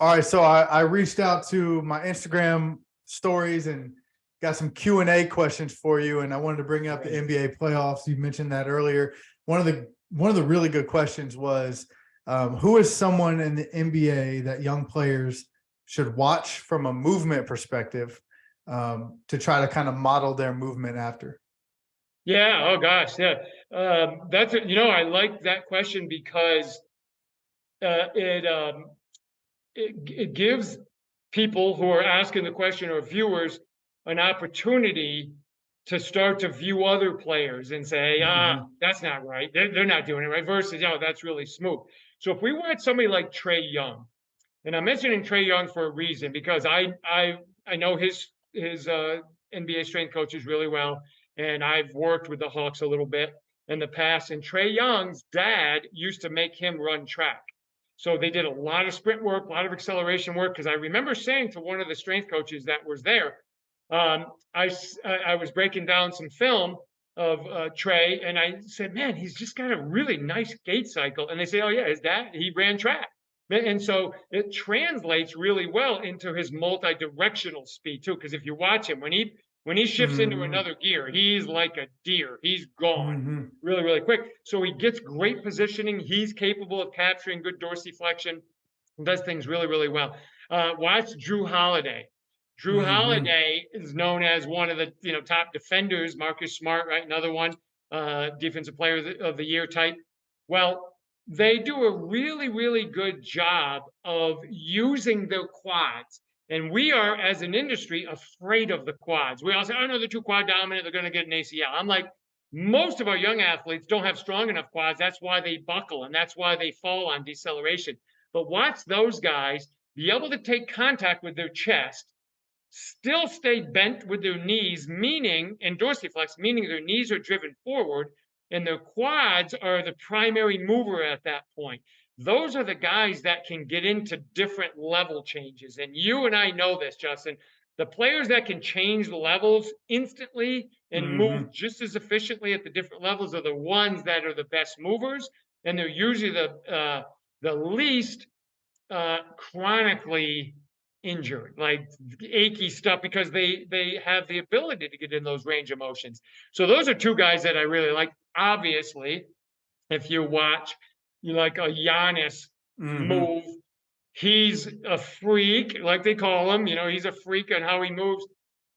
All right, so I reached out to my Instagram stories and got some Q&A questions for you, and I wanted to bring up the NBA playoffs. You mentioned that earlier. One of the really good questions was, who is someone in the NBA that young players should watch from a movement perspective, to try to kind of model their movement after? Yeah. Oh gosh. Yeah. I like that question because uh, it um, it gives people who are asking the question, or viewers, an opportunity to start to view other players and say, Hmm. that's not right. They're not doing it right. Versus, that's really smooth. So if we watch somebody like Trae Young, and I'm mentioning Trae Young for a reason, because I know his NBA strength coaches really well, and I've worked with the Hawks a little bit in the past. And Trae Young's dad used to make him run track, so they did a lot of sprint work, a lot of acceleration work. Because I remember saying to one of the strength coaches that was there, I was breaking down some film of Trae, and I said, "Man, he's just got a really nice gait cycle." And they say, "Oh yeah, his dad, he ran track." And so it translates really well into his multi-directional speed too. Because if you watch him, when he shifts into Hmm. another gear, he's like a deer. He's gone Hmm. really, really quick. So he gets great positioning. He's capable of capturing good dorsiflexion and does things really, really well. Watch Drew Holiday. Drew Hmm. Holiday is known as one of the top defenders. Marcus Smart, right? Another one, defensive player of the year type. Well, they do a really, really good job of using their quads. And we are, as an industry, afraid of the quads. We all say, oh, no, they're too quad dominant. They're going to get an ACL. I'm like, most of our young athletes don't have strong enough quads. That's why they buckle and that's why they fall on deceleration. But watch those guys be able to take contact with their chest, still stay bent with their knees, meaning, and dorsiflex, meaning their knees are driven forward and their quads are the primary mover at that point. Those are the guys that can get into different level changes. And you and I know this, Justin. The players that can change the levels instantly and Hmm. move just as efficiently at the different levels are the ones that are the best movers, and they're usually the least chronically injured, like achy stuff, because they have the ability to get in those range of motions. So those are two guys that I really like. Obviously, if you watch, you like a Giannis Hmm. move, he's a freak, like they call him. He's a freak on how he moves,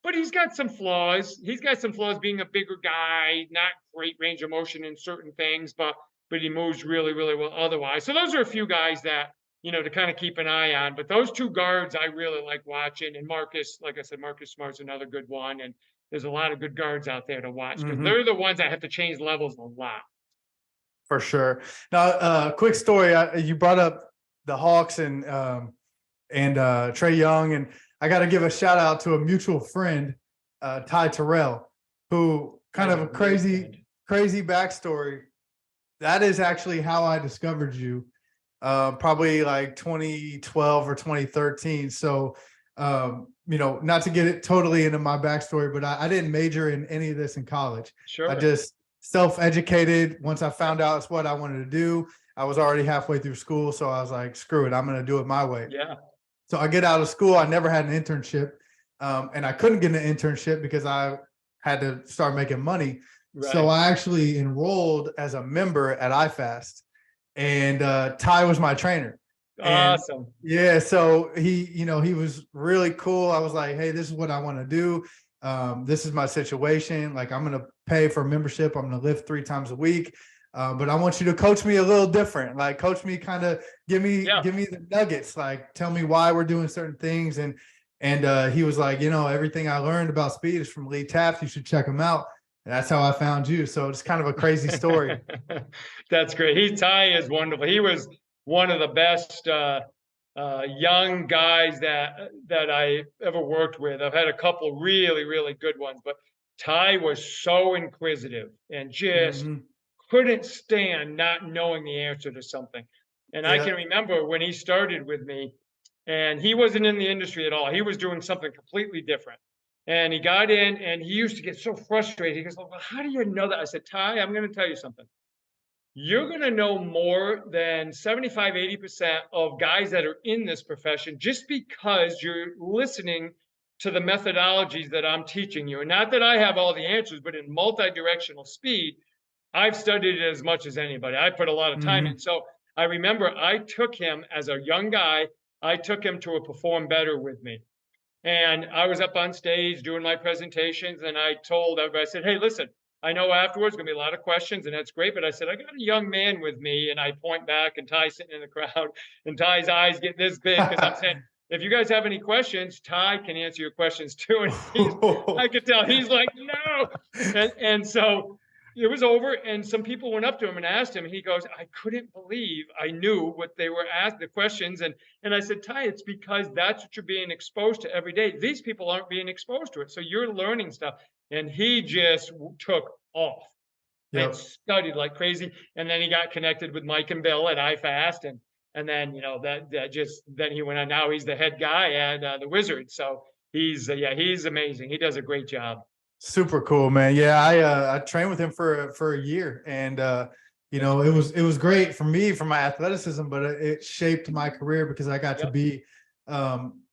but he's got some flaws. He's got some flaws being a bigger guy, not great range of motion in certain things, but he moves really, really well otherwise. So those are a few guys that, to kind of keep an eye on. But those two guards I really like watching. And Marcus, like I said, Marcus Smart's another good one. And there's a lot of good guards out there to watch because Hmm. they're the ones that have to change levels a lot. For sure. Now, quick story. You brought up the Hawks and Trey Young, and I got to give a shout out to a mutual friend, Ty Terrell, who kind That's of a a great friend. crazy backstory. That is actually how I discovered you, probably like 2012 or 2013. So, not to get it totally into my backstory, but I didn't major in any of this in college. I Sure. just self-educated. Once I Yep. found out it's what I wanted to do, I was already halfway through school. So I was like, screw it, I'm going to do it my way. Yeah. So I get out of school. I never had an internship, and I couldn't get an internship because I had to start making money. So Right. I actually enrolled as a member at iFast, and Ty was my trainer. And Awesome. yeah, so he was really cool. I was like, hey, this is what I want to do. This is my situation. Like, I'm gonna pay for a membership. I'm gonna lift 3 times a week. But I want you to coach me a little different. Like, coach me, kind of Yeah. give me the nuggets. Like, tell me why we're doing certain things. And he was like, everything I learned about speed is from Lee Taft. You should check him out. And that's how I found you. So it's kind of a crazy story. That's great. Ty is wonderful. He was one of the best young guys that I ever worked with. I've had a couple really, really good ones, but Ty was so inquisitive and just Hmm. couldn't stand not knowing the answer to something. And I Yeah. can remember when he started with me, and he wasn't in the industry at all. He was doing something completely different. And he got in and he used to get so frustrated. He goes, well, how do you know that? I said, Ty, I'm going to tell you something. You're going to know more than 75, 80% of guys that are in this profession just because you're listening to the methodologies that I'm teaching you. And not that I have all the answers, but in multi-directional speed, I've studied it as much as anybody. I put a lot of time in. Hmm. So I remember I took him as a young guy, I took him to a Perform Better with me. And I was up on stage doing my presentations, and I told everybody, I said, hey, listen, I know afterwards going to be a lot of questions, and that's great. But I said, I got a young man with me, and I point back, and Ty's sitting in the crowd, and Ty's eyes get this big because I'm saying, if you guys have any questions, Ty can answer your questions too. And I could tell he's like, no. And so it was over, and some people went up to him and asked him, and he goes, I couldn't believe I knew what they were asked, the questions. And I said, Ty, it's because that's what you're being exposed to every day. These people aren't being exposed to it. So you're learning stuff. And he just took off and Yep. studied like crazy. And then he got connected with Mike and Bill at iFast. And then, that just, then he went on. Now he's the head guy at the Wizards. So he's amazing. He does a great job. Super cool, man. Yeah, I trained with him for a year, and That's it great. was great for me for my athleticism, but it shaped my career because I got to Yep. be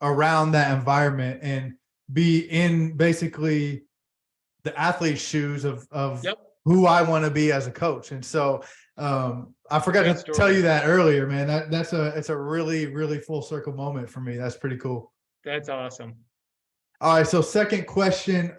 around that environment and be in basically the athlete's shoes of Yep. who I want to be as a coach. And so I forgot Great to tell story. you that earlier, man. It's a really full circle moment for me. That's pretty cool. That's awesome. All right. So second question.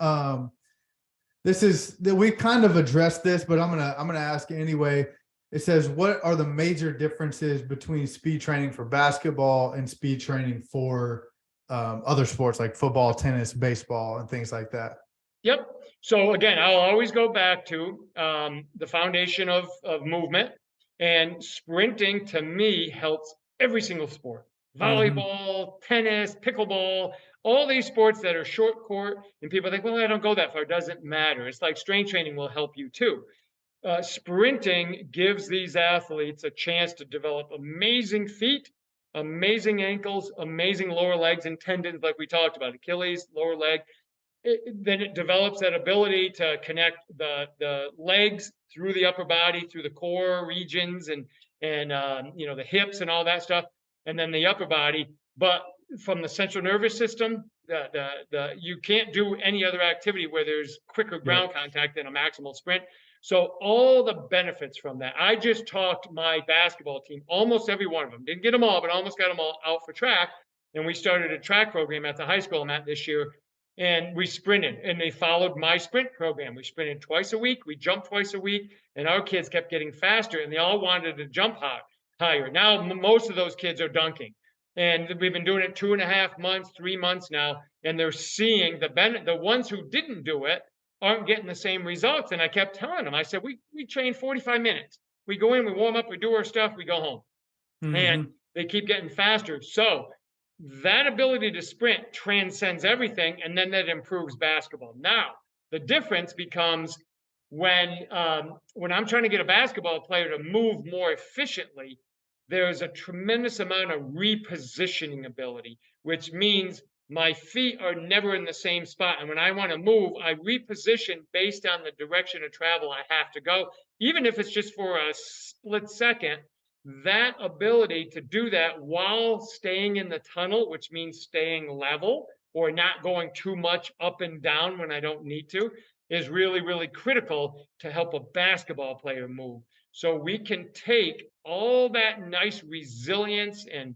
This is that we kind of addressed this, but I'm gonna ask anyway. It says, what are the major differences between speed training for basketball and speed training for other sports like football, tennis, baseball, and things like that? Yep. So again, I'll always go back to the foundation of movement, and sprinting to me helps every single sport. Mm-hmm. Volleyball, tennis, pickleball, all these sports that are short court, and people think, well, I don't go that far. It doesn't matter. It's like strength training will help you too. Sprinting gives these athletes a chance to develop amazing feet, amazing ankles, amazing lower legs and tendons, like we talked about, Achilles, lower leg. Then it develops that ability to connect the legs through the upper body, through the core regions, and you know, the hips and all that stuff, and then the upper body. But from the central nervous system, the you can't do any other activity where there's quicker Yep. ground contact than a maximal sprint. So all the benefits from that. I just talked my basketball team, almost every one of them, didn't get them all, but almost got them all out for track. And we started a track program at the high school I'm at this year, and we sprinted, and they followed my sprint program. We sprinted twice a week, we jumped twice a week, and our kids kept getting faster, and they all wanted to jump higher. Now most of those kids are dunking, and we've been doing it 2.5 months, 3 months now, and they're seeing the ones who didn't do it aren't getting the same results. And I kept telling them, I said, we train 45 minutes. We go in, we warm up, we do our stuff, we go home. And Mm-hmm. they keep getting faster. So that ability to sprint transcends everything, and then that improves basketball. Now, the difference becomes when I'm trying to get a basketball player to move more efficiently, there's a tremendous amount of repositioning ability, which means my feet are never in the same spot. And when I want to move, I reposition based on the direction of travel I have to go, even if it's just for a split second. That ability to do that while staying in the tunnel, which means staying level or not going too much up and down when I don't need to, is really, really critical to help a basketball player move. So we can take all that nice resilience and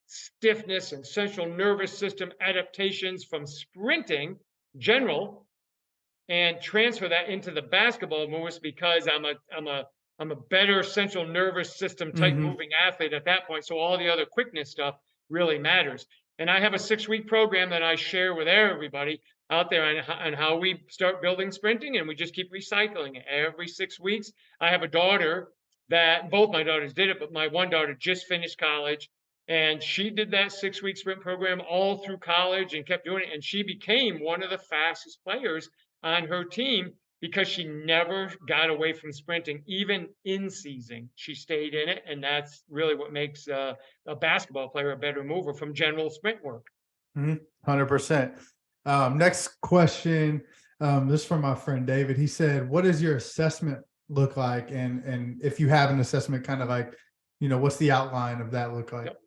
stiffness and central nervous system adaptations from sprinting general and transfer that into the basketball moves, because I'm a better central nervous system type Mm-hmm. moving athlete at that point. So all the other quickness stuff really matters. And I have a 6-week program that I share with everybody out there on how we start building sprinting, and we just keep recycling it every 6 weeks. I have a daughter that both my daughters did it, but my one daughter just finished college, and she did that 6-week sprint program all through college and kept doing it. And she became one of the fastest players on her team because she never got away from sprinting, even in season. She stayed in it, and that's really what makes a basketball player a better mover from general sprint work. 100%. Next question. This is from my friend David. He said, "What does your assessment look like?" And if you have an assessment, kind of like, what's the outline of that look like? Yep.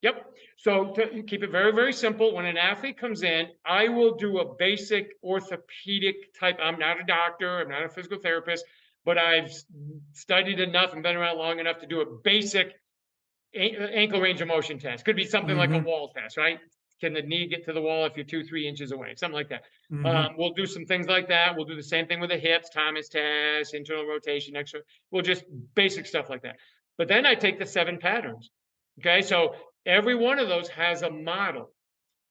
Yep. So to keep it very, very simple, when an athlete comes in, I will do a basic orthopedic type. I'm not a doctor, I'm not a physical therapist, but I've studied enough and been around long enough to do a basic ankle range of motion test. Could be something like a Mm-hmm. wall test, right? Can the knee get to the wall if you're 2, 3 inches away? Something like that. Mm-hmm. We'll do some things like that. We'll do the same thing with the hips, Thomas test, internal rotation, extra. We'll just basic stuff like that. But then I take the 7 patterns. Okay, so every one of those has a model.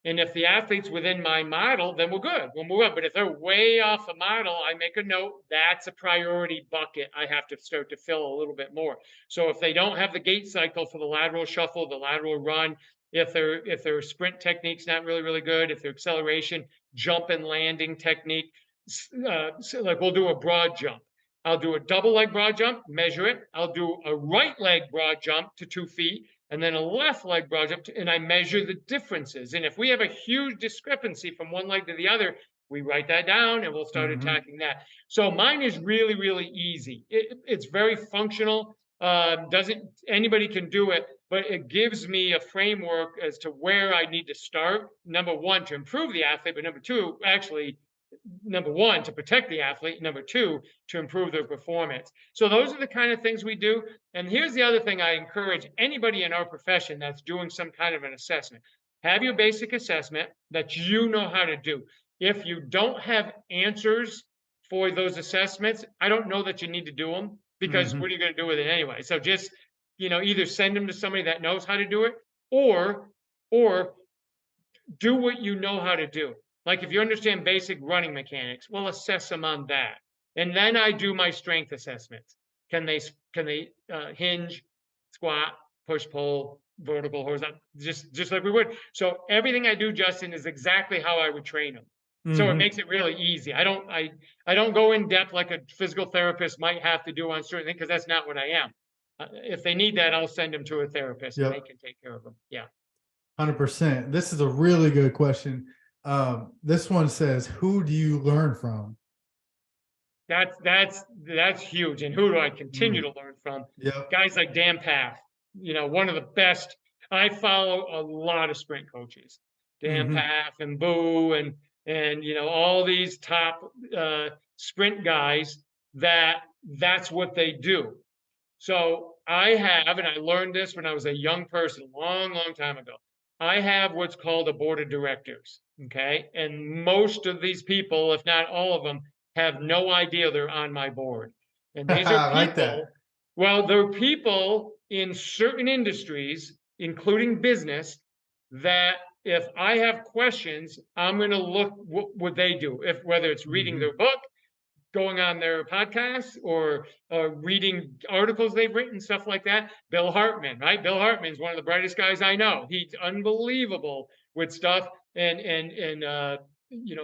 And if the athlete's within my model, then we're good. We'll move on. But if they're way off the model, I make a note. That's a priority bucket. I have to start to fill a little bit more. So if they don't have the gait cycle for the lateral shuffle, the lateral run, if their sprint technique's not really, really good, if their acceleration, jump and landing technique, so like we'll do a broad jump. I'll do a double leg broad jump, measure it. I'll do a right leg broad jump to 2 feet, and then a left leg broad jump, and I measure the differences. And if we have a huge discrepancy from one leg to the other, we write that down and we'll start Mm-hmm. attacking that. So mine is really, really easy. It's very functional. Doesn't anybody can do it, but it gives me a framework as to where I need to start. Number one, to improve the athlete, but number two, actually, number one, to protect the athlete. Number two, to improve their performance. So those are the kind of things we do. And here's the other thing I encourage anybody in our profession that's doing some kind of an assessment. have your basic assessment that you know how to do. If you don't have answers for those assessments, I don't know that you need to do them, because what are you going to do with it anyway? So just, either send them to somebody that knows how to do it, or do what you know how to do. Like if you understand basic running mechanics, well, assess them on that. And then I do my strength assessments. Can they hinge, squat, push, pull, vertical, horizontal, just like we would. So everything I do, Justin, is exactly how I would train them. So it makes it really easy. I don't go in depth like a physical therapist might have to do on certain things, because that's not what I am. If they need that, I'll send them to a therapist and they can take care of them. Yeah. 100%. This is a really good question. This one says, "Who do you learn from?" That's huge. And who do I continue to learn from? Yep. Guys like Dan Taft, one of the best. I follow a lot of sprint coaches, Dan Taft and Boo and all these top sprint guys. That's what they do. So I have, and I learned this when I was a young person, long time ago. I have what's called a board of directors. Okay. And most of these people, if not all of them, have no idea they're on my board. And these are I like that. people, well, they're people in certain industries, including business, that if I have questions, I'm going to look what they do. Whether it's reading their book, going on their podcasts, or reading articles they've written, stuff like that. Bill Hartman, right? Bill Hartman's one of the brightest guys I know. He's unbelievable with stuff and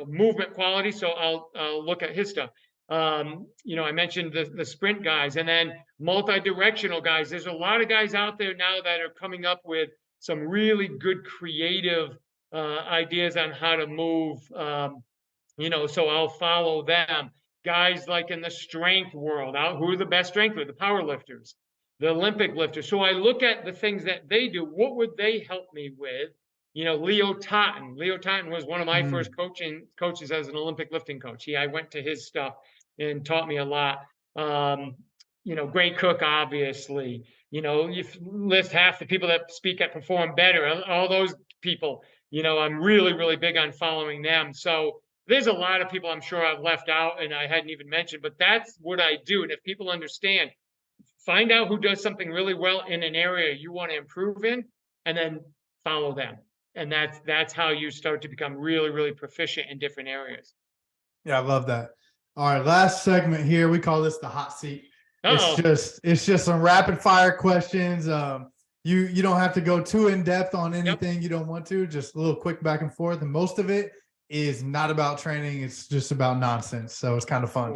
movement quality. So I'll look at his stuff. I mentioned the sprint guys, and then multi-directional guys. There's a lot of guys out there now that are coming up with some really good creative ideas on how to move. So I'll follow them. Guys like in the strength world, who are the best strength with the power lifters, the Olympic lifters. So I look at the things that they do. What would they help me with? Leo Totten. Leo Totten was one of my first coaches as an Olympic lifting coach. I went to his stuff and taught me a lot. Great Cook, obviously. You list half the people that speak at Perform Better, all those people. I'm really, really big on following them. So there's a lot of people I'm sure I've left out and I hadn't even mentioned, but that's what I do. And if people understand, find out who does something really well in an area you want to improve in, and then follow them. And that's how you start to become really, really proficient in different areas. Yeah, I love that. All right, last segment here. We call this the hot seat. It's just some rapid fire questions. You don't have to go too in depth on anything you don't want to. Just a little quick back and forth, and most of it is not about training. It's just about nonsense. So it's kind of fun.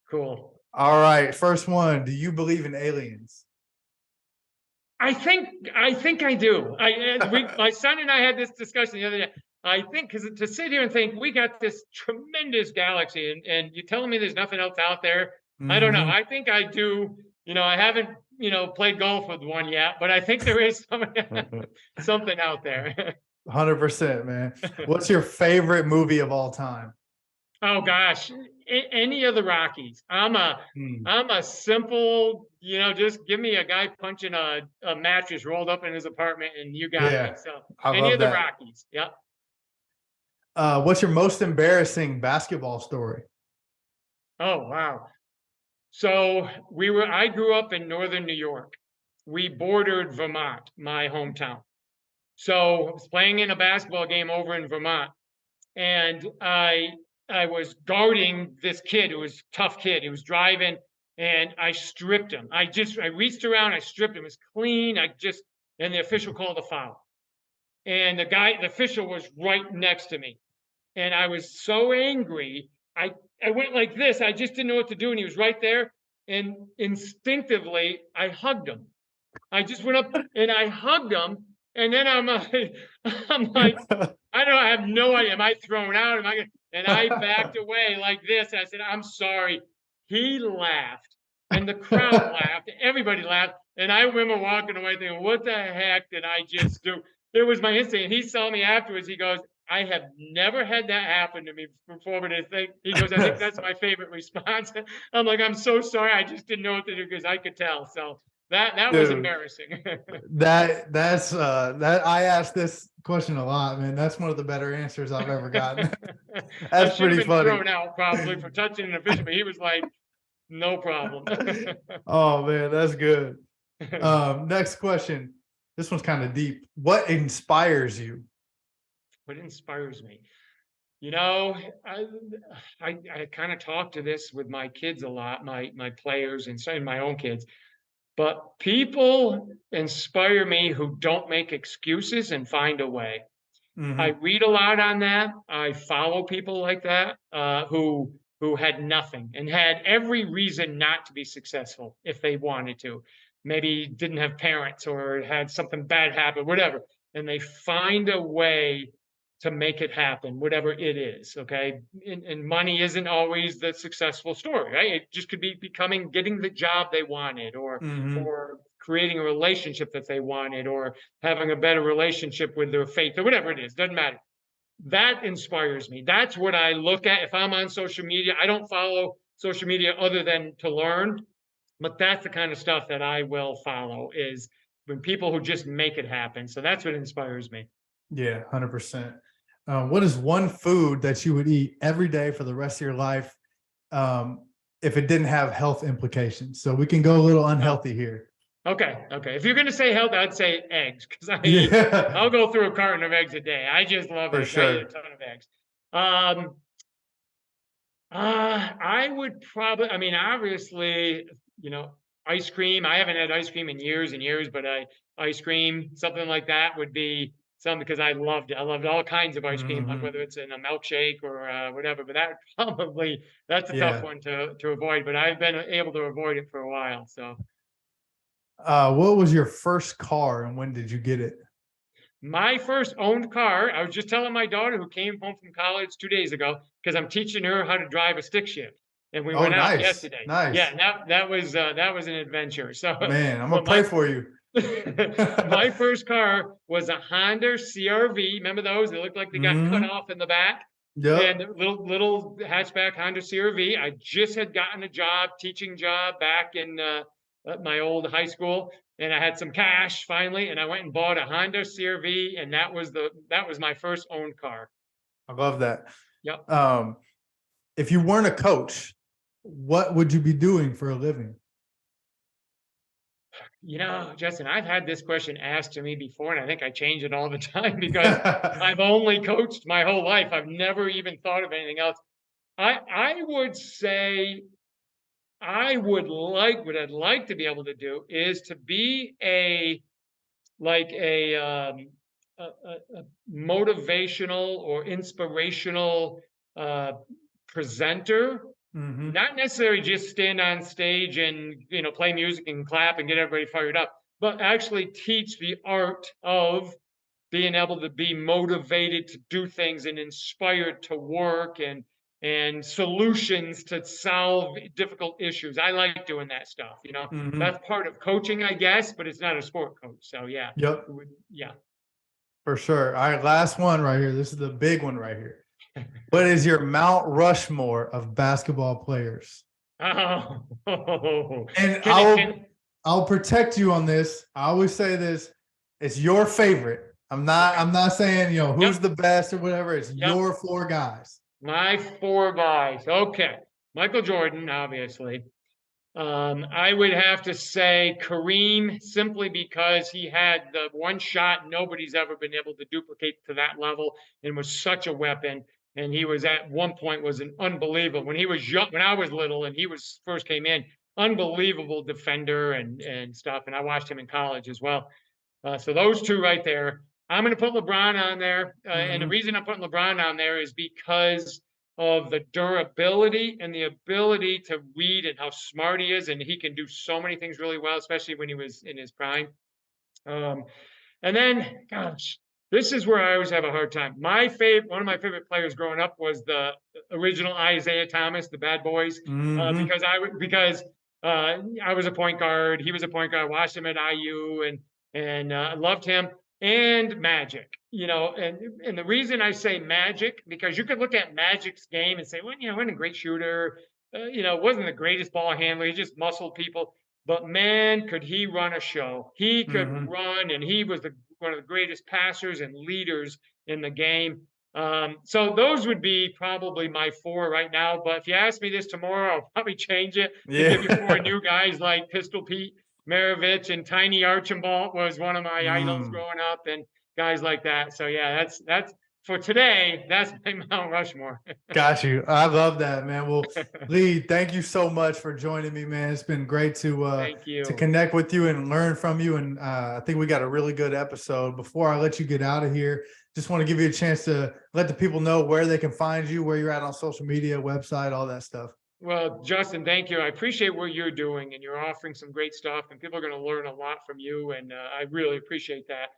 Cool. All right. First one. Do you believe in aliens? I think I do. My son and I had this discussion the other day. I think, because to sit here and think we got this tremendous galaxy and you're telling me there's nothing else out there. I don't know. I think I do. I haven't, played golf with one yet, but I think there is something out there. 100%, man. What's your favorite movie of all time? Oh gosh, any of the Rockies. I'm a simple, just give me a guy punching a mattress rolled up in his apartment and you got it. So any of the Rockies. Yep. What's your most embarrassing basketball story? Oh wow. So I grew up in northern New York. We bordered Vermont, my hometown. So I was playing in a basketball game over in Vermont, and I was guarding this kid who was a tough kid. He was driving, and I stripped him. I reached around, I stripped him. It was clean. And the official called a foul. And the official was right next to me. And I was so angry. I went like this. I just didn't know what to do. And he was right there. And instinctively, I hugged him. I just went up and I hugged him. And then I'm like, I don't know. I have no idea. Am I thrown out? And I backed away like this. I said, I'm sorry. He laughed and the crowd laughed. Everybody laughed. And I remember walking away thinking, what the heck did I just do? It was my instinct. And he saw me afterwards. He goes, I have never had that happen to me before, but he goes, I think that's my favorite response. I'm like, I'm so sorry. I just didn't know what to do because I could tell. So That was Dude, embarrassing. that I asked this question a lot, man. That's one of the better answers I've ever gotten. I That's should have pretty been funny. thrown out probably for touching an official, but he was like, no problem. Oh man, that's good. Next question. This one's kind of deep. What inspires you? What inspires me? You know, I I kind of talk to this with my kids a lot, my players and some my own kids. But people inspire me who don't make excuses and find a way. I Hmm. read a lot on that. I follow people like that who had nothing and had every reason not to be successful if they wanted to. Maybe didn't have parents or had something bad happen, whatever, and they find a way to make it happen, whatever it is. Okay, and money isn't always the successful story, right? It just could be becoming getting the job they wanted, Hmm. or creating a relationship that they wanted, or having a better relationship with their faith or whatever it is, doesn't matter. That inspires me. That's what I look at. If I'm on social media, I don't follow social media other than to learn, but that's the kind of stuff that I will follow is when people who just make it happen. So that's what inspires me. Yeah, 100%. What is one food that you would eat every day for the rest of your life um, if it didn't have health implications? So we can go a little Oh, unhealthy here. okay. If you're going to say health, I'd say eggs because I'll Yeah, go through a carton of eggs a day. I just love for eggs. I eat a sure. ton of eggs. Um, I would probably, I mean, obviously, you know, ice cream. I haven't had ice cream in years and years, but ice cream, something like that would be something because I loved it. I loved all kinds of ice cream, like Hmm. whether it's in a milkshake or whatever. But that probably that's a tough Yeah. one to avoid. But I've been able to avoid it for a while. So What was your first car and when did you get it? my first owned car, I was just telling my daughter who came home from college 2 days ago because I'm teaching her how to drive a stick shift. And we Oh, went out nice. yesterday. Yeah, Nice. that was an adventure. So, Man, I'm going but to pray for you. my first car was a Honda CRV. Remember those? They looked like they got cut Hmm. off in the back. Yep. And little hatchback Honda CRV. I just had gotten a job, teaching job back in at my old high school, and I had some cash finally, and I went and bought a Honda CRV, and that was my first owned car. I love that. Yep. Um, if you weren't a coach, what would you be doing for a living? You know, Justin, I've had this question asked to me before, and I think I change it all the time because I've only coached my whole life. I've never even thought of anything else. I would say I would like what I'd like to be able to do is to be a like a motivational or inspirational uh, presenter, Hmm. not necessarily just stand on stage and play music and clap and get everybody fired up, but actually teach the art of being able to be motivated to do things and inspired to work and solutions to solve difficult issues. I like doing that stuff. Hmm. That's part of coaching, I guess, but it's not a sport coach. So yeah, Yep, yeah. for sure. All right, last one right here. This is the big one right here. What is your Mount Rushmore of basketball players? Oh, And can it can I'll protect you on this. I always say this. It's your favorite. okay. I'm not saying, who's Yep, the best or whatever. It's yep. your four guys. My four guys. Okay. Michael Jordan, obviously. I would have to say Kareem simply because he had the one shot nobody's ever been able to duplicate to that level and was such a weapon. And he was at one point was an unbelievable when he was young, when I was little and he was first came in, unbelievable defender and stuff. And I watched him in college as well. So those two right there. I'm going to put LeBron on there. And the Hmm. reason I'm putting LeBron on there is because of the durability and the ability to read and how smart he is. And he can do so many things really well, especially when he was in his prime. Um, and then, gosh, this is where I always have a hard time. One of my favorite players growing up was the original Isaiah Thomas, the Bad Boys, Hmm. because I was a point guard. He was a point guard. I watched him at IU and loved him and Magic. And the reason I say Magic because you could look at Magic's game and say, well, wasn't a great shooter. Wasn't the greatest ball handler. He just muscled people. but man, could he run a show. He could Hmm. run, and he was one of the greatest passers and leaders in the game. So those would be probably my four right now. But if you ask me this tomorrow, I'll probably change it to give you four Yeah. new guys like Pistol Pete Maravich, and Tiny Archambault was one of my idols Mm. growing up, and guys like that. So yeah, that's for today. That's my Mount Rushmore. Got you. I love that, man. Well, Lee, thank you so much for joining me, man. It's been great Thank to you. connect with you and learn from you. And I think we got a really good episode. Before I let you get out of here, just want to give you a chance to let the people know where they can find you, where you're at on social media, website, all that stuff. Well, Justin, thank you. I appreciate what you're doing, and you're offering some great stuff, and people are going to learn a lot from you, and I really appreciate that.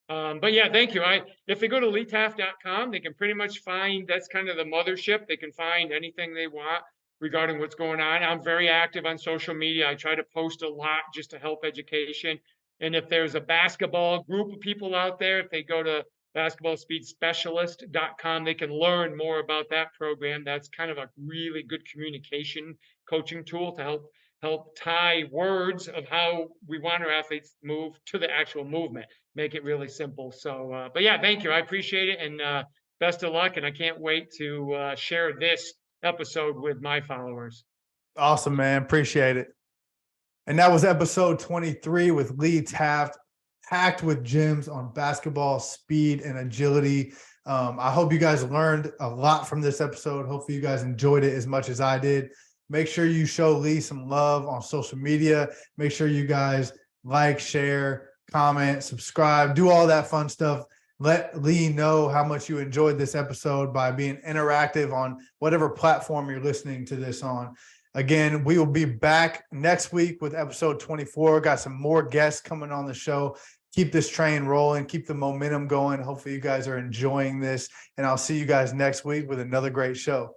But yeah, thank you. If they go to leetaft.com, they can pretty much find, that's kind of the mothership. They can find anything they want regarding what's going on. I'm very active on social media. I try to post a lot just to help education. And if there's a basketball group of people out there, if they go to basketballspeedspecialist.com, they can learn more about that program. That's kind of a really good communication coaching tool to help tie words of how we want our athletes to move to the actual movement, make it really simple. So but yeah, thank you, I appreciate it, and best of luck, and I can't wait to share this episode with my followers. Awesome, man. Appreciate it. And that was episode 23 with Lee Taft, packed with gems on basketball, speed, and agility. I hope you guys learned a lot from this episode. Hopefully, you guys enjoyed it as much as I did. Make sure you show Lee some love on social media. Make sure you guys like, share, comment, subscribe, do all that fun stuff. Let Lee know how much you enjoyed this episode by being interactive on whatever platform you're listening to this on. Again, we will be back next week with episode 24. Got some more guests coming on the show. Keep this train rolling, keep the momentum going. Hopefully, you guys are enjoying this, and I'll see you guys next week with another great show.